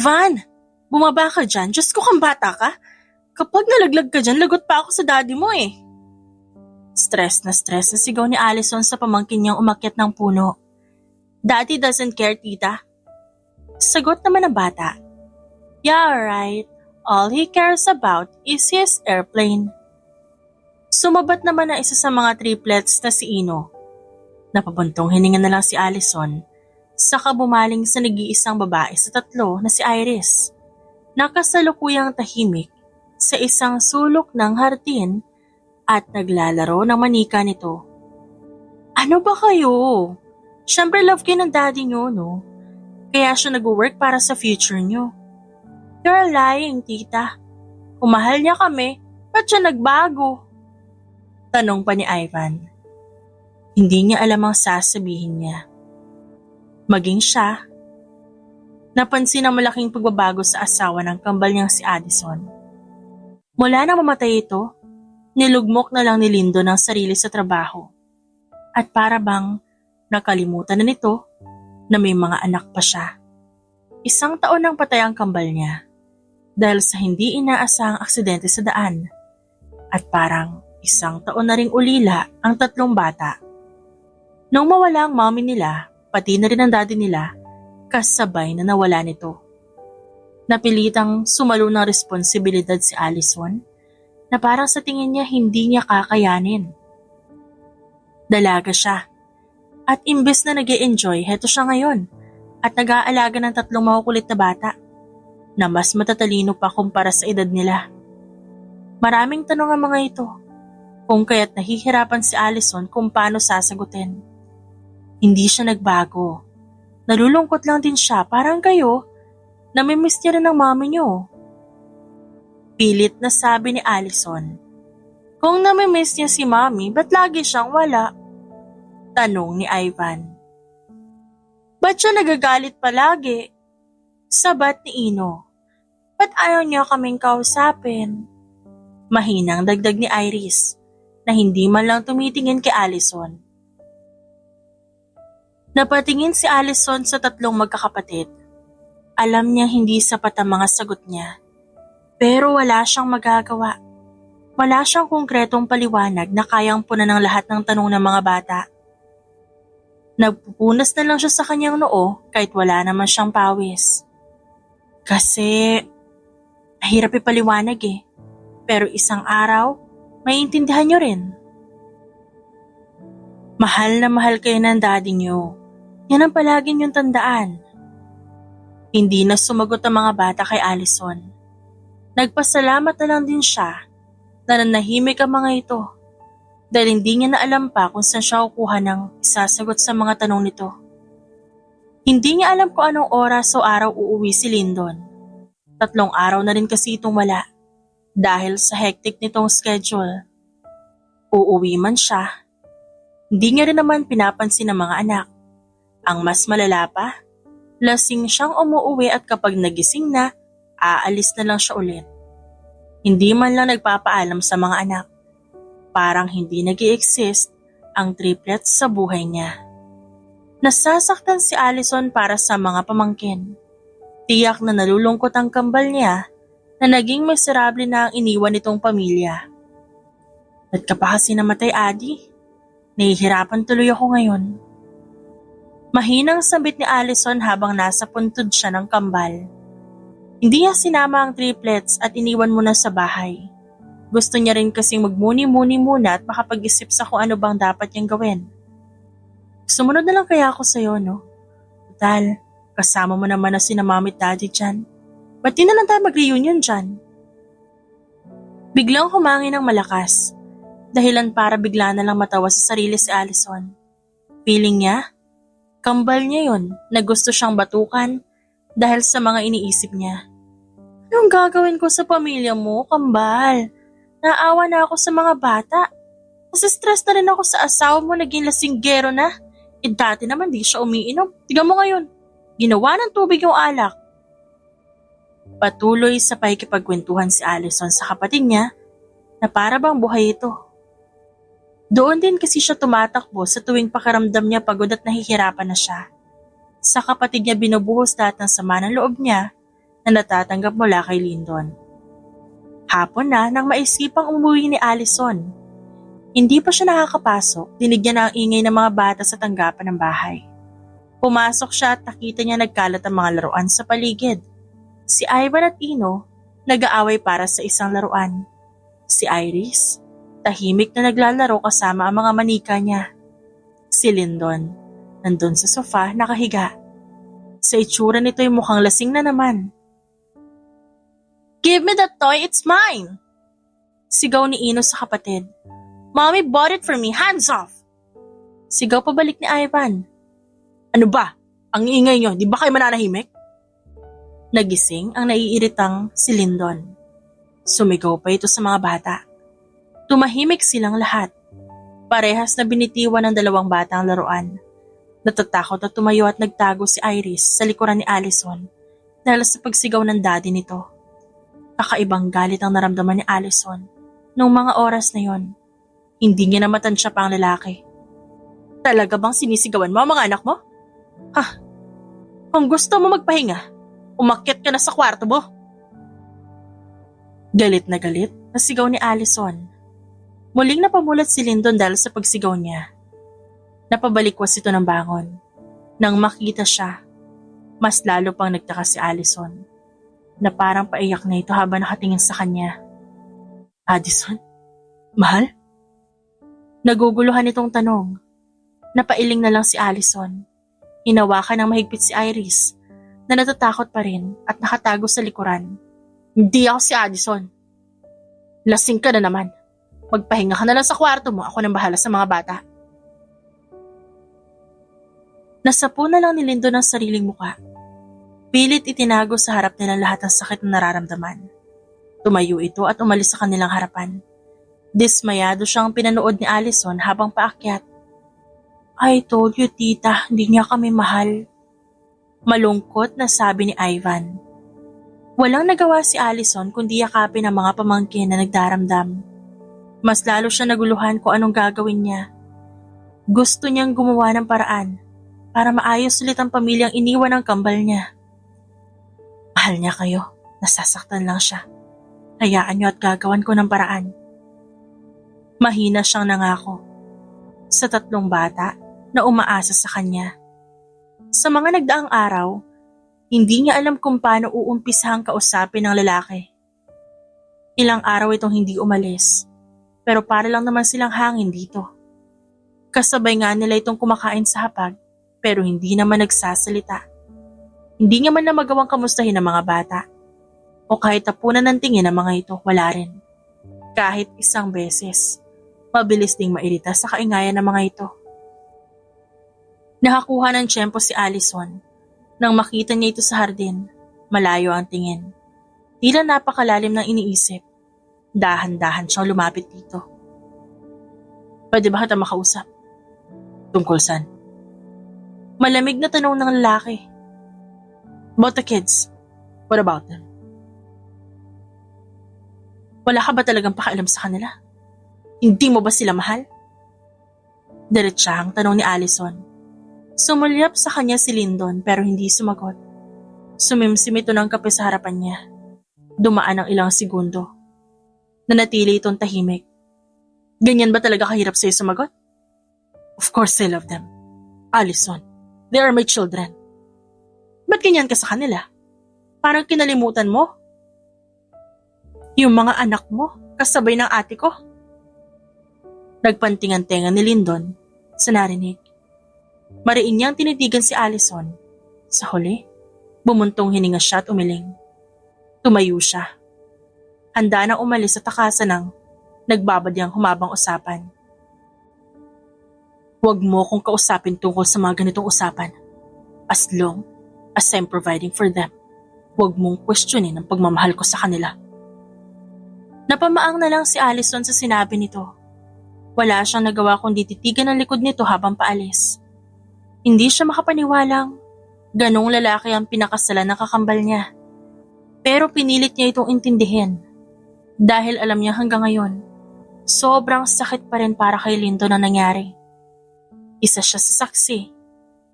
Ivan! Bumaba ka dyan. Diyos ko, kang bata ka. Kapag nalaglag ka dyan, lagot pa ako sa daddy mo eh. Stress na sigaw ni Allison sa pamangkin niyang umakyat ng puno. Daddy doesn't care, tita. Sagot naman ng bata. Yeah, right. All he cares about is his airplane. Sumabat naman ang isa sa mga triplets na si Ino. Napabuntong hininga na lang si Allison, saka bumaling sa nag-iisang babae sa tatlo na si Iris. Nakasalukuyang tahimik sa isang sulok ng hardin at naglalaro ng manika nito. Ano ba kayo? Siyempre love kayo ng daddy nyo, no? Kaya siya nag-work para sa future nyo. You're lying, tita. Kung mahal niya kami, ba't siya nagbago? Tanong pa ni Ivan. Hindi niya alam ang sasabihin niya. Maging siya, napansin ang malaking pagbabago sa asawa ng kambal niyang si Addison. Mula nang mamatay ito, nilugmok na lang ni Lindon ang sarili sa trabaho. At para bang nakalimutan na nito na may mga anak pa siya. 1 taon nang patay ang kambal niya dahil sa hindi inaasahang aksidente sa daan. At parang 1 taon na ring ulila ang 3 bata. Nung mawala ang mommy nila, pati na rin ang daddy nila, kasabay na nawala nito. Napilitang sumalo ng responsibilidad si Allison na parang sa tingin niya hindi niya kakayanin. Dalaga siya at imbes na nag-e-enjoy, heto siya ngayon at nag-aalaga ng 3 makukulit na bata na mas matatalino pa kumpara sa edad nila. Maraming tanong ang mga ito kung kaya't nahihirapan si Allison kung paano sasagutin. Hindi siya nagbago. Nalulungkot lang din siya parang kayo. Namimiss niya rin ang mami niyo. Pilit na sabi ni Allison. Kung namimiss niya si mami, ba't lagi siyang wala? Tanong ni Ivan. Ba't siya nagagalit palagi? Sabat ni Ino. Ba't ayaw niya kaming kausapin? Mahinang dagdag ni Iris na hindi man lang tumitingin kay Allison. Napatingin si Allison sa 3 magkakapatid. Alam niyang hindi sapat ang mga sagot niya. Pero wala siyang magagawa. Wala siyang konkretong paliwanag na kayang punan ng lahat ng tanong ng mga bata. Nagpupunas na lang siya sa kanyang noo kahit wala naman siyang pawis. Kasi mahirap ipaliwanag eh. Pero isang araw, maiintindihan niyo rin. Mahal na mahal kayo ng daddy niyo. Yan ang palagi niyong tandaan. Hindi na sumagot ang mga bata kay Allison. Nagpasalamat na lang din siya na nanahimik ang mga ito dahil hindi niya na alam pa kung saan siya kukuha ng isasagot sa mga tanong nito. Hindi niya alam kung anong oras o araw uuwi si Lindon. 3 araw na rin kasi itong wala dahil sa hectic nitong schedule. Uuwi man siya, hindi niya rin naman pinapansin ng mga anak. Ang mas malala pa, lasing siyang umuuwi at kapag nagising na, aalis na lang siya ulit. Hindi man lang nagpapaalam sa mga anak. Parang hindi nag-i-exist ang triplets sa buhay niya. Nasasaktan si Allison para sa mga pamangkin. Tiyak na nalulungkot ang kambal niya na naging miserable na ang iniwan nitong pamilya. At ka pa kasi namatay, Adi? Nahihirapan tuloy ako ngayon. Mahinang sabit ni Allison habang nasa puntod siya ng kambal. Hindi niya sinama ang triplets at iniwan muna sa bahay. Gusto niya rin kasing magmuni-muni muna at makapag-isip sa kung ano bang dapat niyang gawin. Sumunod na lang kaya ako sa'yo, no? Total, kasama mo naman na sina mami at daddy dyan. Ba't di na lang tayo mag-reunion dyan? Biglang humangin ng malakas. Dahilan para bigla na lang matawa sa sarili si Allison. Feeling niya, kambal niya yon na gusto siyang batukan dahil sa mga iniisip niya. Anong gagawin ko sa pamilya mo, kambal? Naawa na ako sa mga bata. Nasistress na rin ako sa asawa mo, naging lasinggero na. Dati naman di siya umiinom. Tignan mo ngayon, ginawa ng tubig yung alak. Patuloy sa pakikipagkwentuhan si Allison sa kapatid niya na para bang buhay ito. Doon din kasi siya tumatakbo sa tuwing pakiramdam niya pagod at nahihirapan na siya. Sa kapatid niya binubuhos lahat ng sama ng loob niya na natatanggap mula kay Lyndon. Hapon na nang maisipang umuwi ni Allison. Hindi pa siya nakakapasok, dinig niya na ang ingay ng mga bata sa tanggapan ng bahay. Pumasok siya at nakita niya nagkalat ang mga laruan sa paligid. Si Ivan at Ino nag-aaway para sa isang laruan. Si Iris, tahimik na naglalaro kasama ang mga manika niya. Si Lyndon, nandun sa sofa nakahiga. Sa itsura nito'y mukhang lasing na naman. "Give me that toy, it's mine!" Sigaw ni Ino sa kapatid. "Mommy bought it for me, hands off!" Sigaw pabalik ni Ivan. "Ano ba? Ang ingay nyo, di ba kayo mananahimik?" Nagising ang naiiritang si Lyndon. Sumigaw pa ito sa mga bata. Tumahimik silang lahat. Parehas na binitiwan ng dalawang bata ang laruan. Natatakot at tumayo at nagtago si Iris sa likuran ni Allison dahil sa pagsigaw ng daddy nito. Kakaibang galit ang naramdaman ni Allison noong mga oras na yon. Hindi niya namatansya pa ang lalaki. "Talaga bang sinisigawan mo ang mga anak mo? Ha? Kung gusto mo magpahinga, umakyat ka na sa kwarto mo." Galit na sigaw ni Allison. Muling napamulat si Lyndon dahil sa pagsigaw niya. Napabalikwas ito ng bangon. Nang makita siya, mas lalo pang nagtaka si Allison na parang paiyak na ito habang nakatingin sa kanya. "Addison? Mahal?" Naguguluhan itong tanong. Napailing na lang si Allison. Hinawakan ng mahigpit si Iris na natatakot pa rin at nakatago sa likuran. "Hindi ako si Addison. Lasing ka na naman. Magpahinga ka na lang sa kwarto mo, ako nang bahala sa mga bata." Nasapo na lang ni Lyndon ang sariling muka. Pilit itinago sa harap nila lahat ang sakit na nararamdaman. Tumayo ito at umalis sa kanilang harapan. Dismayado siyang pinanood ni Allison habang paakyat. "I told you, tita, hindi niya kami mahal." Malungkot na sabi ni Ivan. Walang nagawa si Allison kundi yakapin ang mga pamangkin na nagdaramdam. Mas lalo siya naguluhan kung anong gagawin niya. Gusto niyang gumawa ng paraan para maayos ulit ang pamilyang iniwan ng kambal niya. Mahal niya kayo, nasasaktan lang siya. Hayaan niyo at gagawan ko ng paraan. Mahina siyang nangako sa 3 bata na umaasa sa kanya. Sa mga nagdaang araw, hindi niya alam kung paano uumpisahang kausapin ng lalaki. Ilang araw itong hindi umalis, pero para lang naman silang hangin dito. Kasabay nga nila itong kumakain sa hapag, pero hindi naman nagsasalita. Hindi nga man na magawang kamustahin ng mga bata. O kahit tapunan ng tingin ng mga ito, wala rin. Kahit isang beses, mabilis ding mairita sa kaingayan ng mga ito. Nakakuha ng tiyempo si Allison. Nang makita niya ito sa hardin, malayo ang tingin. Tila napakalalim ng iniisip. Dahan-dahan siyang lumapit dito. "Pwede ba kita makausap?" "Tungkol saan?" Malamig na tanong ng lalaki. "About the kids. What about them?" "Wala ka ba talagang pakialam sa kanila? Hindi mo ba sila mahal?" Diretsahang tanong ni Allison. Sumulyap sa kanya si Lyndon pero hindi sumagot. Sumimsim ito ng kape sa harapan niya. Dumaan ang ilang segundo. Nanatili itong tahimik. "Ganyan ba talaga kahirap sa'yo sumagot?" "Of course I love them. Allison, they are my children." "Ba't ganyan ka sa kanila? Parang kinalimutan mo yung mga anak mo kasabay ng ate ko." Nagpantingan tenga ni Lyndon sa narinig. Mariin niyang tinitigan si Allison. Sa huli, bumuntong hininga siya at umiling. Tumayo siya. Handa nang umalis sa takasan ng nagbabadyang humabang usapan. "Huwag mo akong kausapin tungkol sa mga ganitong usapan. As long as I'm providing for them, huwag mong questionin ang pagmamahal ko sa kanila." Napamaang na lang si Allison sa sinabi nito. Wala siyang nagawa kundi titigan ang likod nito habang paalis. Hindi siya makapaniwalang ganong lalaki ang pinakasalan ng kakambal niya. Pero pinilit niya itong intindihin. Dahil alam niya hanggang ngayon, sobrang sakit pa rin para kay Lyndon ang nangyari. Isa siya sa saksi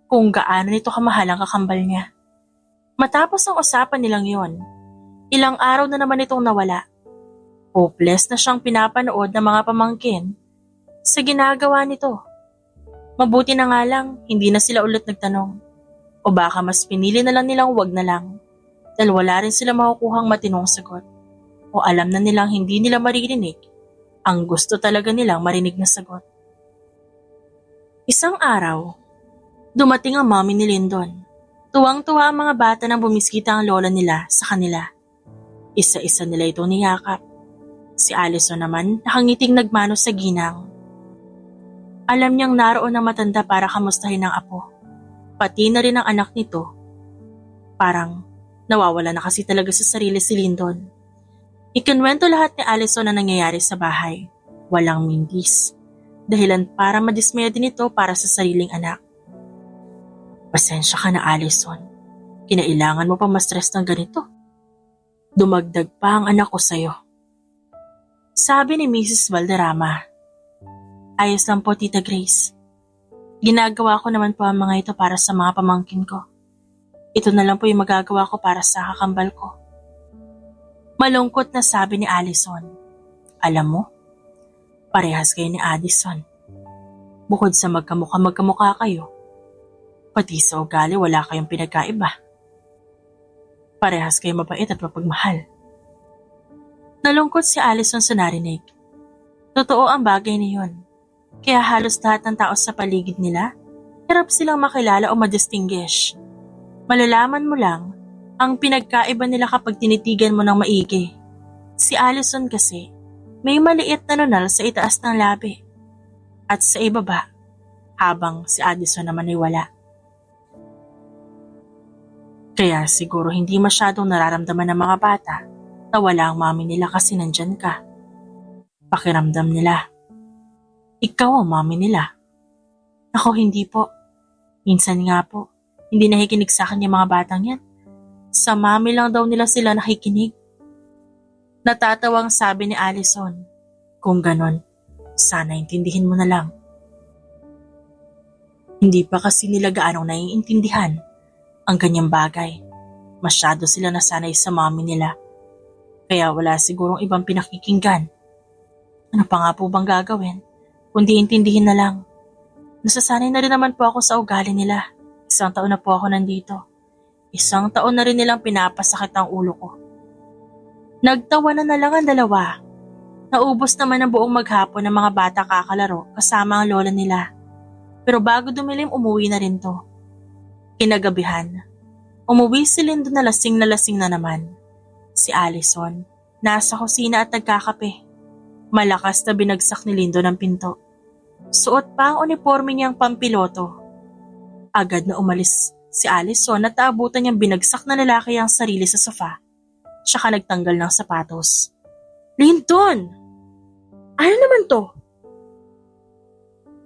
kung gaano nito kamahal ang kakambal niya. Matapos ang usapan nilang yon, ilang araw na naman itong nawala. Hopeless na siyang pinapanood ng mga pamangkin sa ginagawa nito. Mabuti na nga lang, hindi na sila ulit nagtanong. O baka mas pinili na lang nilang wag na lang dahil wala rin sila makukuhang matinong sagot. O alam na nilang hindi nila maririnig ang gusto talaga nilang marinig na sagot. Isang araw, dumating ang mommy ni Lyndon. Tuwang-tuwa ang mga bata nang bumiskita ang lola nila sa kanila. Isa-isa nila ito niyakap. Si Allison naman nakangiting nagmano sa ginang. Alam niyang naroon ang matanda para kamustahin ang apo. Pati na rin ang anak nito. Parang nawawala na kasi talaga sa sarili si Lyndon. Ikinwento lahat ni Allison na nangyayari sa bahay. Walang mindis. Dahilan para madismaya din ito para sa sariling anak. Pasensya ka na, Allison. Kinailangan mo pa ma-stress ng ganito. Dumagdag pa ang anak ko sa'yo. Sabi ni Mrs. Valderrama. Ayos lang po, Tita Grace. Ginagawa ko naman po ang mga ito para sa mga pamangkin ko. Ito na lang po yung magagawa ko para sa kakambal ko. Malungkot na sabi ni Allison. Alam mo, parehas kayo ni Addison. Bukod sa magkamukha kayo, pati sa ugali wala kayong pinagkaiba. Parehas kayo mabait at mapagmahal. Nalungkot si Allison sa narinig. Totoo ang bagay na yun. Kaya halos lahat ng tao sa paligid nila, hirap silang makilala o madistinguish. Malalaman mo lang ang pinagkaiba nila kapag tinitigan mo ng maigi. Si Allison kasi, may maliit na nunal sa itaas ng labi. At sa ibaba, habang si Addison naman ay wala. Kaya siguro hindi masyadong nararamdaman ng mga bata na wala ang mami nila kasi nandyan ka. Pakiramdam nila. Ikaw ang mami nila. Ako hindi po. Minsan nga po, hindi nakikinig sa akin yung mga batang yan. Sa mami lang daw nila sila nakikinig. Natatawang sabi ni Allison. Kung ganon, sana intindihin mo na lang. Hindi pa kasi nila gaanong naiintindihan ang ganyang bagay. Masyado sila nasanay sa mami nila. Kaya wala sigurong ibang pinakikinggan. Ano pa nga po bang gagawin? Kundi intindihin na lang. Nasasanay na rin naman po ako sa ugali nila. 1 taon na po ako nandito. 1 taon na rin nilang pinapasakit ang ulo ko. Nagtawanan na lang ang dalawa. Naubos naman ang buong maghapon ng mga bata kakalaro kasama ang lola nila. Pero bago dumilim, umuwi na rin to. Kinagabihan, umuwi si Lyndon na lasing na naman. Si Allison, nasa kusina at nagkakape. Malakas na binagsak ni Lyndon ang pinto. Suot pa ang uniforme niyang pampiloto. Agad na umalis si Allison at naabutan niyang binagsak na lalaki ang sarili sa sofa. Tsaka nagtanggal ng sapatos. Lyndon! Ano naman to?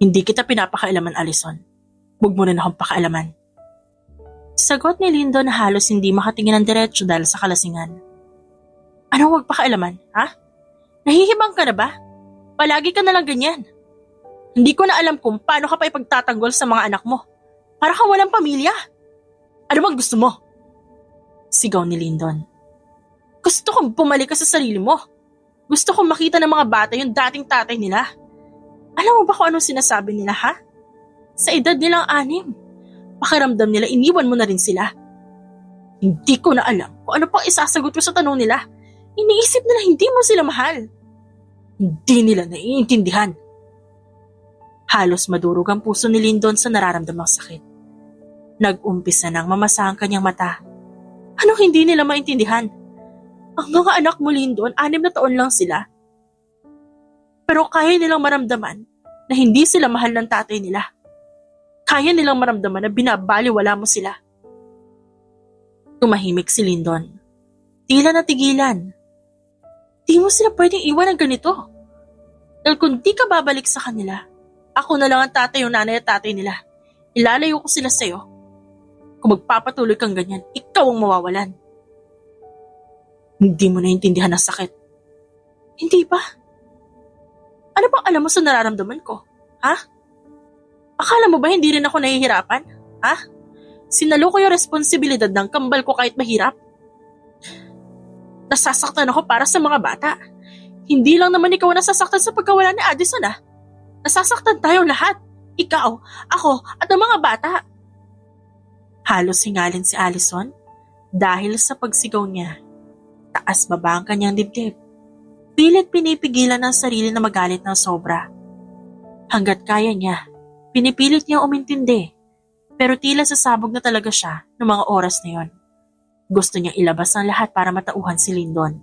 Hindi kita pinapakailaman, Allison. Huwag mo rin akong pakailaman. Sagot ni Lyndon na halos hindi makatingin ng diretsyo dahil sa kalasingan. Anong huwag pakailaman, ha? Nahihibang ka na ba? Palagi ka na lang ganyan. Hindi ko na alam kung paano ka pa ipagtatanggol sa mga anak mo. Para kang walang pamilya. Ano bang gusto mo? Sigaw ni Lyndon. Gusto kong bumalik ka sa sarili mo. Gusto kong makita ng mga bata yung dating tatay nila. Alam mo ba kung anong sinasabi nila, ha? Sa edad nilang 6, pakiramdam nila iniwan mo na rin sila. Hindi ko na alam kung ano pang isasagot ko sa tanong nila. Iniisip nila hindi mo sila mahal. Hindi nila naiintindihan. Halos madurog ang puso ni Lyndon sa nararamdamang sakit. Nag-umpisa nang mamasa ang kanyang mata. Anong hindi nila maintindihan? Ang mga anak mo, Lyndon, 6 na taon lang sila. Pero kaya nilang maramdaman na hindi sila mahal ng tatay nila. Kaya nilang maramdaman na binabaliwala mo sila. Tumahimik si Lyndon. Tila natigilan. Di mo sila pwedeng iwan ng ganito. Dahil kung di ka babalik sa kanila, ako na lang ang tatay o nanay at tatay nila. Ilalayo ko sila sa'yo. Kung magpapatuloy kang ganyan, ikaw ang mawawalan. Hindi mo naintindihan ang sakit. Hindi ba? Ano bang alam mo sa nararamdaman ko? Ha? Akala mo ba hindi rin ako nahihirapan? Ha? Sinalo ko yung responsibilidad ng kambal ko kahit mahirap. Nasasaktan ako para sa mga bata. Hindi lang naman ikaw nasasaktan sa pagkawala ni Addison ah. Nasasaktan tayong lahat. Ikaw, ako, at ang mga bata. Halos hingalin si Allison dahil sa pagsigaw niya. Taas baba ang kanyang dibdib. Pilit pinipigilan ng sarili na magalit ng sobra. Hanggat kaya niya, pinipilit niya umintindi. Pero tila sasabog na talaga siya noong mga oras na yon. Gusto niyang ilabas ang lahat para matauhan si Lyndon.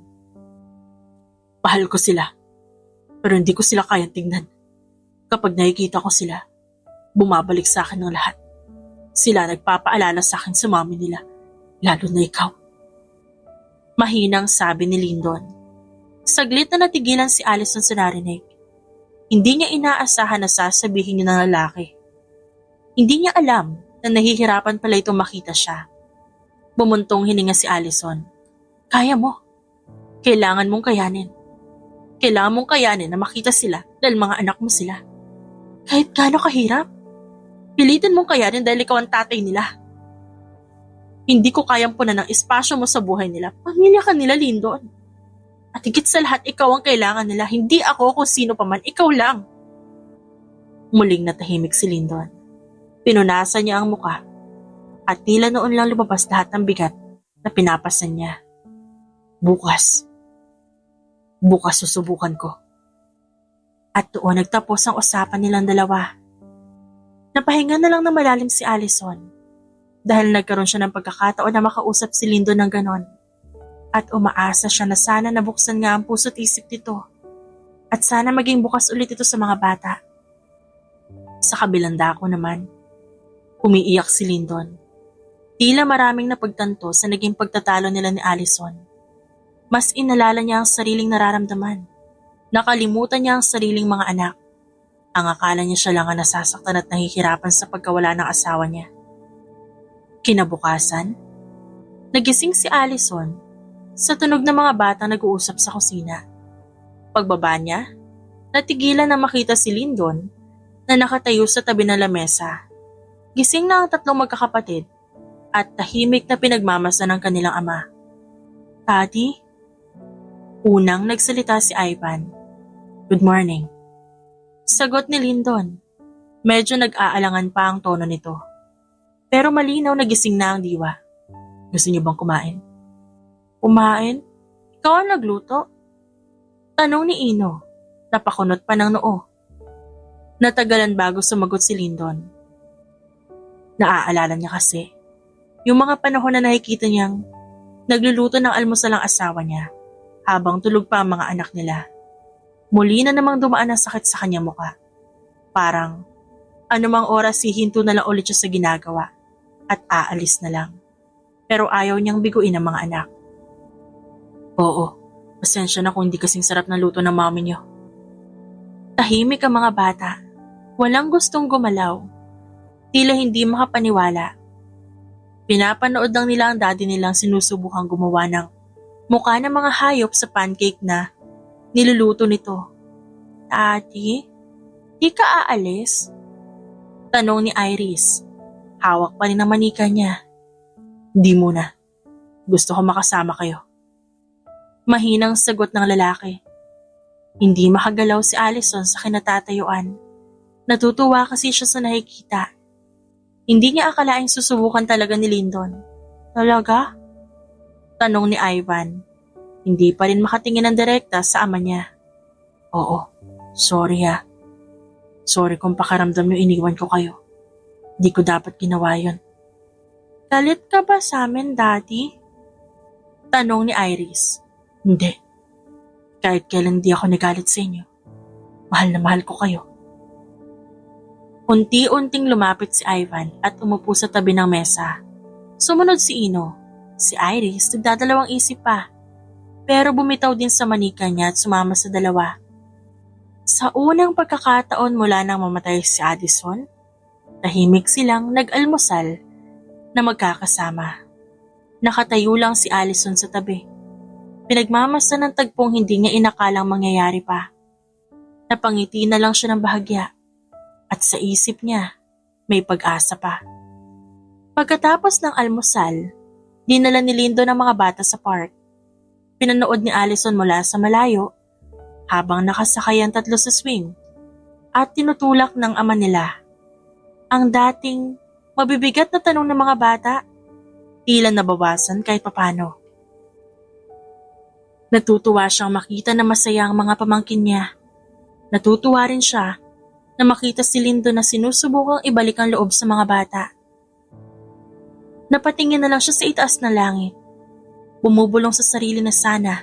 Mahal ko sila, pero hindi ko sila kayang tingnan. Kapag nakikita ko sila, bumabalik sa akin ng lahat. Sila nagpapaalala sa akin sa mami nila, lalo na ikaw. Mahinang sabi ni Lyndon. Saglit na natigilan si Allison sa narinig. Hindi niya inaasahan na sasabihin niya ng lalaki. Hindi niya alam na nahihirapan pala itong makita siya. Bumuntong hininga si Allison. Kaya mo. Kailangan mong kayanin. Kailangan mong kayanin na makita sila dahil mga anak mo sila. Kahit gaano kahirap. Pilitin mong kayanin dahil ikaw ang tatay nila. Hindi ko kayang punan ng espasyo mo sa buhay nila. Pamilya ka nila, Lyndon. At higit sa lahat, ikaw ang kailangan nila. Hindi ako kung sino pa man, ikaw lang. Muling natahimik si Lyndon. Pinunasan niya ang muka at tila noon lang lumabas lahat ng bigat na pinapasan niya. Bukas susubukan ko. At doon nagtapos ang usapan nilang dalawa. Napahinga na lang na malalim si Allison dahil nagkaroon siya ng pagkakataon na makausap si Lyndon ng ganon. At umaasa siya na sana nabuksan nga ang puso't isip nito at sana maging bukas ulit ito sa mga bata. Sa kabilang dako naman, umiiyak si Lyndon. Tila maraming napagtanto sa naging pagtatalo nila ni Allison. Mas inalala niya ang sariling nararamdaman. Nakalimutan niya ang sariling mga anak. Ang akala niya siya lang ang nasasaktan at nahihirapan sa pagkawala ng asawa niya. Kinabukasan, nagising si Allison sa tunog ng mga batang nag-uusap sa kusina. Pagbaba niya, natigilan na makita si Lyndon na nakatayo sa tabi ng lamesa. Gising na ang tatlong magkakapatid at tahimik na pinagmamasa ng kanilang ama. Daddy? Unang nagsalita si Ivan. Good morning. Sagot ni Lyndon. Medyo nag-aalangan pa ang tono nito. Pero malinaw na gising na ang diwa. Gusto niyo bang kumain? Kumain? Ikaw ang nagluto? Tanong ni Ino. Napakunot pa ng noo. Natagalan bago sumagot si Lyndon. Naaalala niya kasi yung mga panahon na nakikita niyang nagluluto ng almusal ang asawa niya habang tulog pa ang mga anak nila. Muli na namang dumaan ang sakit sa kanyang muka. Parang anumang oras hihinto na lang ulit siya sa ginagawa at aalis na lang. Pero ayaw niyang biguin ang mga anak. Oo, pasensya na kung hindi kasing sarap ng luto ng mami niyo. Tahimik ang mga bata. Walang gustong gumalaw. Tila hindi makapaniwala. Pinapanood lang nila ang daddy nilang sinusubukang gumawa ng mukha ng mga hayop sa pancake na niluluto nito. Daddy, di ka aalis? Tanong ni Iris. Hawak pa rin ang manika niya. Di muna. Gusto ko makasama kayo. Mahinang sagot ng lalaki. Hindi makagalaw si Allison sa kinatatayuan. Natutuwa kasi siya sa nakikita. Hindi niya akalaing susubukan talaga ni Lyndon. Talaga? Tanong ni Ivan. Hindi pa rin makatingin ng direkta sa ama niya. Oo, sorry ha. Sorry kung pakaramdam niyo iniwan ko kayo. Di ko dapat ginawa yun. Galit ka ba sa amin, Daddy? Tanong ni Iris. Hindi. Kahit kailan di ako nagalit sa inyo. Mahal na mahal ko kayo. Unti-unting lumapit si Ivan at umupo sa tabi ng mesa. Sumunod si Ino. Si Iris nagdadalawang isip pa. Pero bumitaw din sa manika niya at sumama sa dalawa. Sa unang pagkakataon mula nang mamatay si Addison, tahimik silang nag-almusal na magkakasama. Nakatayo lang si Allison sa tabi. Pinagmamasa ng tagpong hindi niya inakalang mangyayari pa. Napangiti na lang siya ng bahagya at sa isip niya may pag-asa pa. Pagkatapos ng almusal, dinala ni Lindo ng mga bata sa park. Pinanood ni Allison mula sa malayo habang nakasakay ang tatlo sa swing at tinutulak ng ama nila ang dating mabibigat na tanong ng mga bata, tila nabawasan kahit papano. Natutuwa siyang makita na masaya ang mga pamangkin niya. Natutuwa rin siya na makita si Lindo na sinusubukang ibalik ang loob sa mga bata. Napatingin na lang siya sa itaas na langit. Bumubulong sa sarili na sana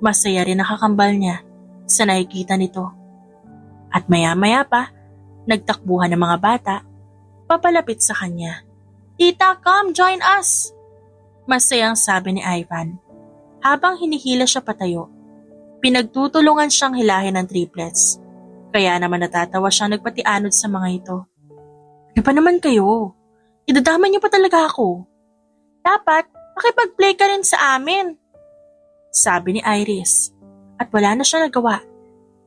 masaya rin nakakambal niya sa nakikita nito. At maya-maya pa, nagtakbuhan ng mga bata papalapit sa kanya. "Tita, come join us!" Masayang sabi ni Ivan. Habang hinihila siya patayo, pinagtutulungan siyang hilahin ng triplets. Kaya naman natatawa siyang nagpatianod sa mga ito. "Ano pa naman kayo? Idadamay niyo pa talaga ako. Dapat, makipag-play ka rin sa amin," sabi ni Iris. At wala na siya nagawa.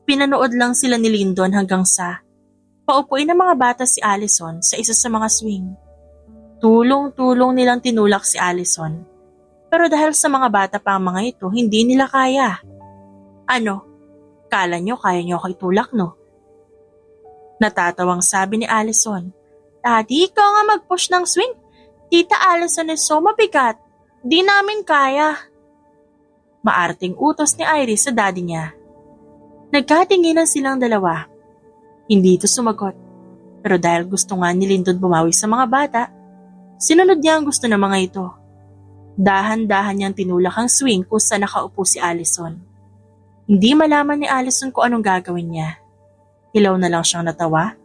Pinanood lang sila ni Lyndon hanggang sa paupuin ng mga bata si Allison sa isa sa mga swing. Tulong-tulong nilang tinulak si Allison. Pero dahil sa mga bata pa ang mga ito, hindi nila kaya. "Ano? Kala nyo kaya nyo ako itulak, no?" Natatawang sabi ni Allison. "Daddy, ikaw nga mag-push ng swing. Tita Allison is so mabigat. Di namin kaya." Maarting utos ni Iris sa daddy niya. Nagkatinginan silang dalawa. Hindi ito sumagot. Pero dahil gusto nga ni Lyndon bumawi sa mga bata, sinunod niya ang gusto ng mga ito. Dahan-dahan niyang tinulak ang swing kung saan nakaupo si Allison. Hindi malaman ni Allison kung anong gagawin niya. Ilaw na lang siyang natawa,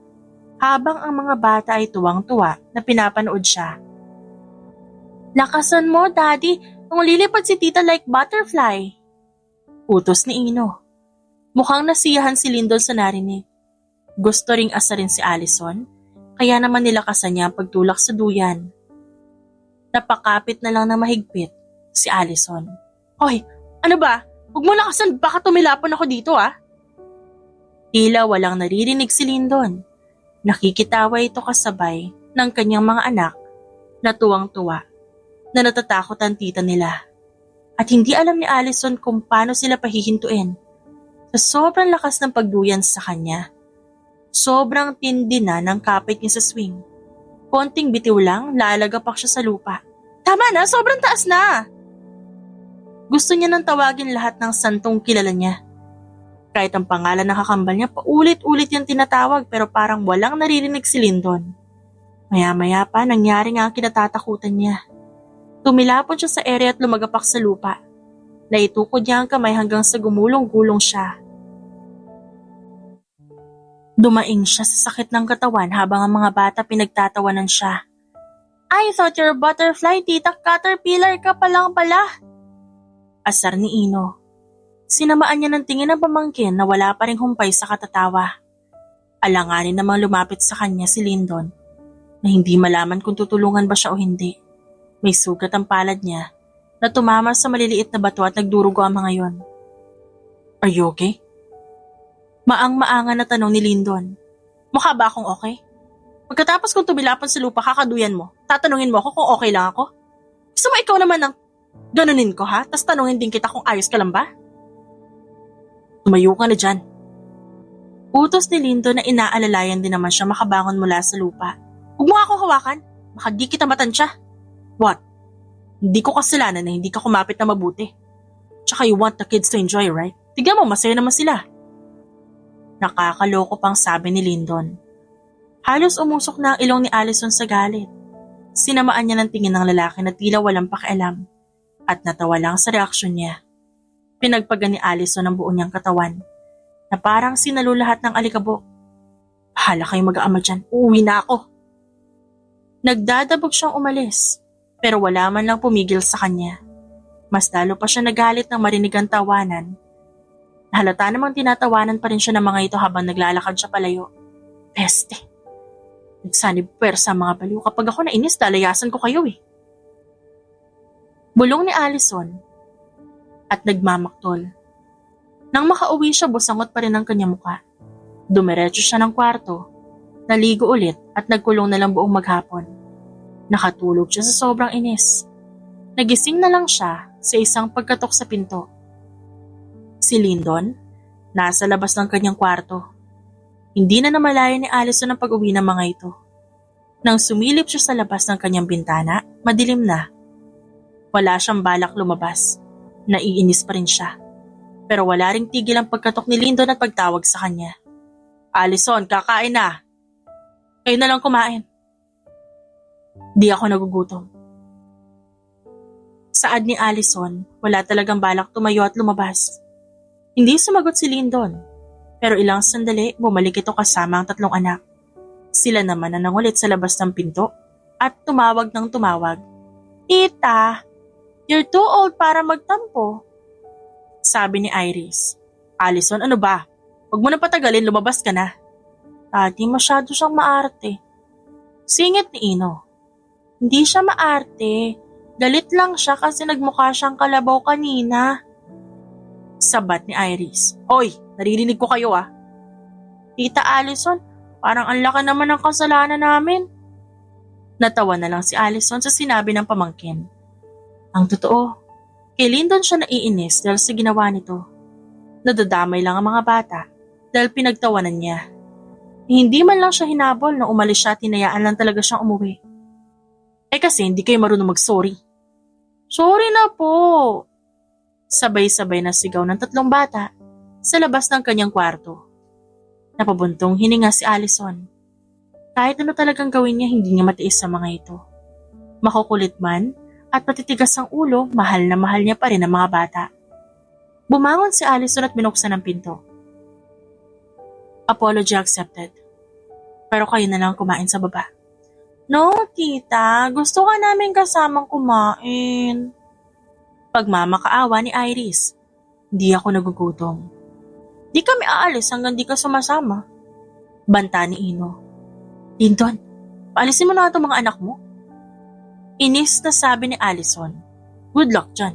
habang ang mga bata ay tuwang-tuwa na pinapanood siya. "Lakasan mo, Daddy, kung lilipad si Tita like butterfly," utos ni Ino. Mukhang nasiyahan si Lyndon sa narinig. Gusto ring asarin si Allison, kaya naman nilakasan niya ang pagtulak sa duyan. Napakapit na lang na mahigpit si Allison. "Hoy, ano ba? Huwag mo lakasan, baka tumilapon ako dito ah." Tila walang naririnig si Lyndon. Nakikitawa ito kasabay ng kanyang mga anak na tuwang-tuwa na natatakot ang tita nila. At hindi alam ni Allison kung paano sila pahihintuin sa sobrang lakas ng pagduyan sa kanya. Sobrang tindi na ng kapit niya sa swing. Konting bitiw lang, lalagapak siya sa lupa. "Tama na, sobrang taas na!" Gusto niya nang tawagin lahat ng santong kilala niya. Kahit ang pangalan ng kakambal niya, paulit-ulit yung tinatawag pero parang walang naririnig si Lyndon. Maya-maya pa, nangyari nga ang kinatatakutan niya. Tumilapon siya sa ere at lumagapak sa lupa. Naitukod niya ang kamay hanggang sa gumulong-gulong siya. Dumaing siya sa sakit ng katawan habang ang mga bata pinagtatawanan siya. "I thought you're a butterfly, tita, caterpillar ka pa lang pala," asar ni Ino. Sinamaan niya ng tingin ng pamangkin na wala pa ring humpay sa katatawa. Alanganin namang lumapit sa kanya si Lyndon na hindi malaman kung tutulungan ba siya o hindi. May sugat ang palad niya na tumama sa maliliit na bato at nagdurugo ang mga yon. "Are you okay?" Maang-maangan na tanong ni Lyndon. "Mukha ba akong okay? Pagkatapos kong tumilapon sa lupa kakaduyan mo, tatanungin mo ako kung okay lang ako? Gusto mo ikaw naman ang ganunin ko ha? Tas tanungin din kita kung ayos ka lang ba?" "Tumayo ka na dyan." Utos ni Lyndon na inaalalayan din naman siya makabangon mula sa lupa. "Huwag mo ako hawakan, baka di kita matansya." "What? Hindi ko kasalanan na hindi ka kumapit na mabuti. Tsaka you want the kids to enjoy, right? Tignan mo, masaya naman sila." Nakakaloko pang sabi ni Lyndon. Halos umusok na ang ilong ni Allison sa galit. Sinamaan niya ng tingin ng lalaki na tila walang pakialam at natawa lang sa reaksyon niya. Pinagpagan ni Allison ang buo niyang katawan na parang sinalo lahat ng alikabok. "Bahala kayong mag-aama dyan, uuwi na ako." Nagdadabog siyang umalis pero wala man lang pumigil sa kanya. Mas lalo pa siya nagalit nang marinig ang tawanan. Halata namang tinatawanan pa rin siya ng mga ito habang naglalakad siya palayo. Peste. Nagsanib puwersa ang mga baliw. Kapag ako nainis, lalayasan ko kayo eh. Bulong ni Allison at nagmamaktol. Nang makauwi siya, busangot pa rin ang kanyang muka. Dumiretso siya ng kwarto, naligo ulit at nagkulong na lang buong maghapon. Nakatulog siya sa sobrang inis. Nagising na lang siya sa isang pagkatok sa pinto. Si Lyndon, nasa labas ng kanyang kwarto. Hindi na namalayan ni Allison ang pag-uwi ng mga ito. Nang sumilip siya sa labas ng kanyang bintana, madilim na. Wala siyang balak lumabas. Naiinis pa rin siya. Pero wala ring tigil ang pagkatok ni Lyndon at pagtawag sa kanya. Allison, kakain na. Kayo na lang kumain. Di ako nagugutom. Saad ni Allison, wala talagang balak tumayo at lumabas. Hindi sumagot si Lyndon. Pero ilang sandali, bumalik ito kasama ang 3 anak. Sila naman na nangulit sa labas ng pinto at tumawag ng tumawag. Tita, you're too old para magtampo. Sabi ni Iris. Allison, ano ba? Huwag mo na patagalin, lumabas ka na. Tati, masyado siyang maarte. Singit ni Ino. Hindi siya maarte. Galit lang siya kasi nagmukha siyang kalabaw kanina. Sabat ni Iris. Hoy, naririnig ko kayo ah. Tita Allison, parang ang laki naman ng kasalanan namin. Natawa na lang si Allison sa sinabi ng pamangkin. Ang totoo, kay Lyndon siya naiinis dahil sa ginawa nito. Nadadamay lang ang mga bata dahil pinagtawanan niya. Hindi man lang siya hinabol na umalis siya at hinayaan lang talaga siyang umuwi. Kasi hindi kayo marunong mag-sorry. Sorry na po. Sabay-sabay na sigaw ng 3 bata sa labas ng kanyang kwarto. Napabuntong hininga si Allison. Kahit ano talagang gawin niya, hindi niya matiis sa mga ito. Makukulit man at matitigas ang ulo, mahal na mahal niya pa rin ang mga bata. Bumangon si Allison at binuksan ang pinto. Apology accepted. Pero kayo na lang kumain sa baba. No, tita. Gusto ka namin kasamang kumain. Pagmamakaawa ni Iris. Di ako nagugutom. Di kami aalis hanggang di ka sumasama. Banta ni Ino. Lyndon, paalisin mo na itong mga anak mo. Inis na sabi ni Allison. Good luck dyan.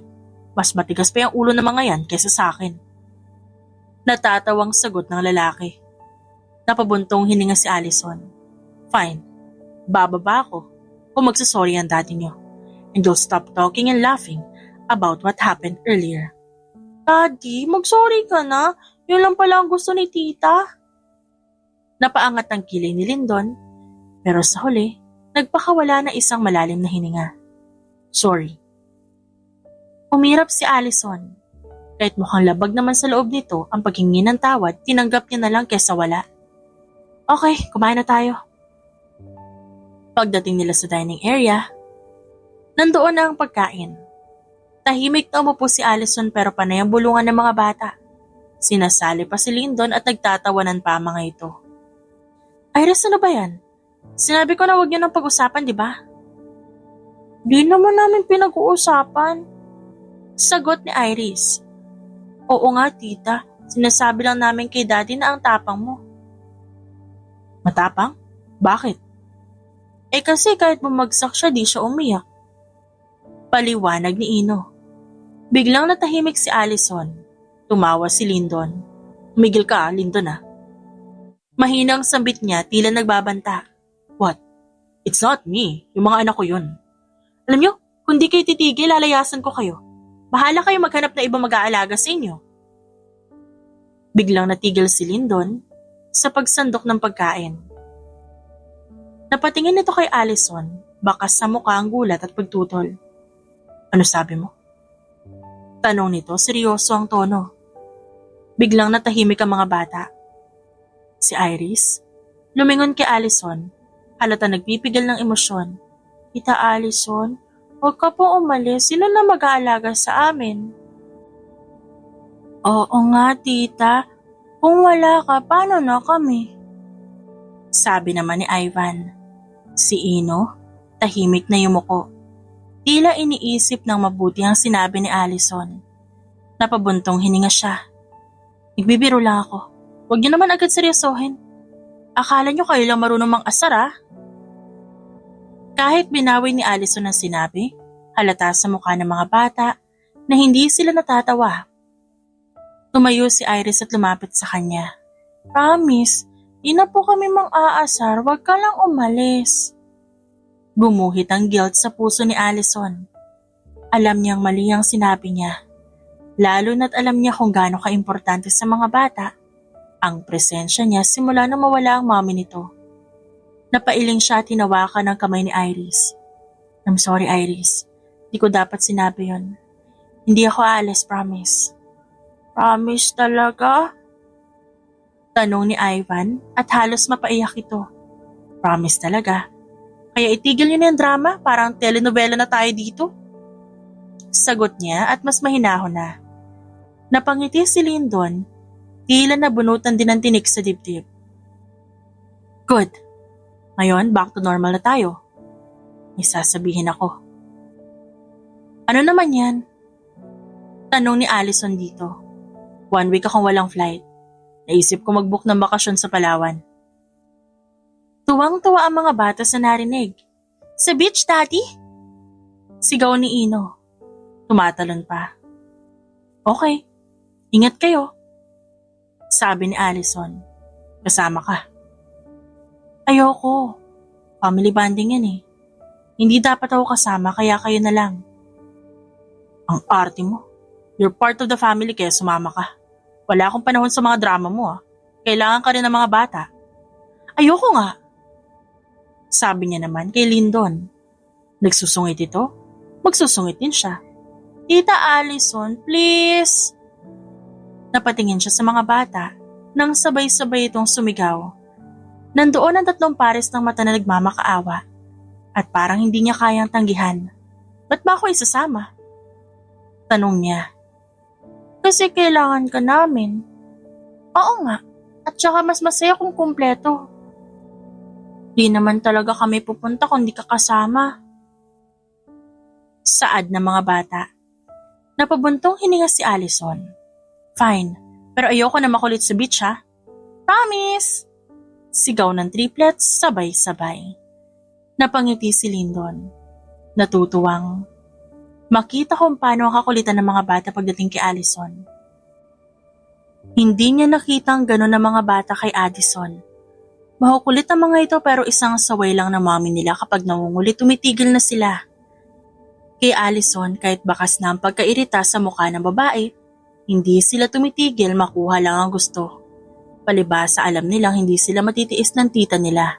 Mas matigas pa yung ulo ng mga yan kaysa sa akin. Natatawang sagot ng lalaki. Napabuntong hininga si Allison. Fine. Bababa ako kung magsasorry ang daddy niyo. And you'll stop talking and laughing about what happened earlier. Daddy, mag-sorry ka na. Yun lang pala ang gusto ni tita. Napaangat ang kilay ni Lyndon, pero sa huli, nagpakawala na isang malalim na hininga. Sorry. Umirap si Allison. Kahit mukhang labag naman sa loob nito ang paghingi ng tawad, tinanggap niya na lang kesa wala. Okay, kumain na tayo. Pagdating nila sa dining area, nandoon na ang pagkain. Tahimik na umupo si Allison pero panay ang bulungan ng mga bata. Sinasali pa si Lyndon at nagtatawanan pa ang mga ito. Iris, ano ba yan? Sinabi ko na huwag niyo nang pag-usapan, di ba? Di naman namin pinag-uusapan. Sagot ni Iris. Oo nga, tita. Sinasabi lang namin kay daddy na ang tapang mo. Matapang? Bakit? Kasi kahit bumagsak siya, di siya umiyak. Paliwanag ni Ino. Biglang natahimik si Allison. Tumawa si Lyndon. Umigil ka, Lyndon ah. Mahinang sambit niya, tila nagbabanta. What? It's not me. Yung mga anak ko yun. Alam niyo, kung di kayo titigil, lalayasan ko kayo. Bahala kayo maghanap na ibang mag-aalaga sa inyo. Biglang natigil si Lyndon sa pagsandok ng pagkain. Napatingin nito kay Allison, bakas sa mukha ang gulat at pagtutol. Ano sabi mo? Tanong nito, seryoso ang tono. Biglang natahimik ang mga bata. Si Iris, lumingon kay Allison, halata nagpipigil ng emosyon. Tita Allison, huwag ka po umalis, sino na mag-aalaga sa amin? Oo nga tita, kung wala ka, paano na kami? Sabi naman ni Ivan. Si Ino, tahimik na yumuko. Tila iniisip ng mabuti ang sinabi ni Allison. Napabuntong hininga siya. Nagbibiro lang ako. Huwag niyo naman agad seryosohin. Akala niyo kayo lang marunong mang-asar ah? Kahit binawi ni Allison ang sinabi, halata sa mukha ng mga bata na hindi sila natatawa. Tumayo si Iris at lumapit sa kanya. Promise, di na po kami mang-aasar, wag ka lang umalis. Gumuhit ang guilt sa puso ni Allison. Alam niyang mali ang sinabi niya, lalo na't alam niya kung gaano kaimportante sa mga bata ang presensya niya simula na mawala ang mommy nito. Napailing siya at hinawakan ng kamay ni Iris. I'm sorry, Iris. Di ko dapat sinabi yon. Hindi ako aalis, promise. Promise talaga? Tanong ni Ivan at halos mapaiyak ito. Promise talaga. Kaya itigil niyo na yung drama, parang telenovela na tayo dito. Sagot niya at mas mahinahon na. Napangiti si Lyndon, tila nabunutan din ng tinik sa dibdib. Good. Ngayon, back to normal na tayo. May sasabihin ako. Ano naman yan? Tanong ni Allison dito. 1 week akong walang flight. Naisip ko mag-book ng bakasyon sa Palawan. Tuwang-tuwa ang mga bata sa narinig. Sa beach, Daddy? Sigaw ni Ino. Tumatalon pa. Okay, ingat kayo. Sabi ni Allison. Kasama ka. Ayoko. Family bonding yan eh. Hindi dapat ako kasama kaya kayo na lang. Ang arte mo. You're part of the family kaya sumama ka. Wala akong panahon sa mga drama mo ah. Kailangan ka rin ng mga bata. Ayoko nga. Sabi niya naman kay Lyndon. Nagsusungit ito? Magsusungit din siya. Tita Allison, please. Napatingin siya sa mga bata nang sabay-sabay itong sumigaw. Nandoon ang 3 pares ng mata na nagmamakaawa at parang hindi niya kayang tanggihan. Ba't ba ako isasama? Tanong niya. Kasi kailangan ka namin. Oo nga, at saka mas masaya kung kumpleto. Di naman talaga kami pupunta kung di ka kasama. Saad ng mga bata. Napabuntong hininga si Allison. Fine, pero ayoko na makulit sa beach ha. Promise! Sigaw ng triplets sabay-sabay. Napangiti si Lyndon. Natutuwang. Makita kung paano ang kakulitan ng mga bata pagdating kay Allison. Hindi niya nakitang gano'n ng mga bata kay Addison. Makukulit ang mga ito pero isang saway lang ng mommy nila kapag nangungulit tumitigil na sila. Kay Allison kahit bakas na ang pagkairita sa mukha ng babae, hindi sila tumitigil makuha lang ang gusto. Palibhasa alam nilang hindi sila matitiis ng tita nila.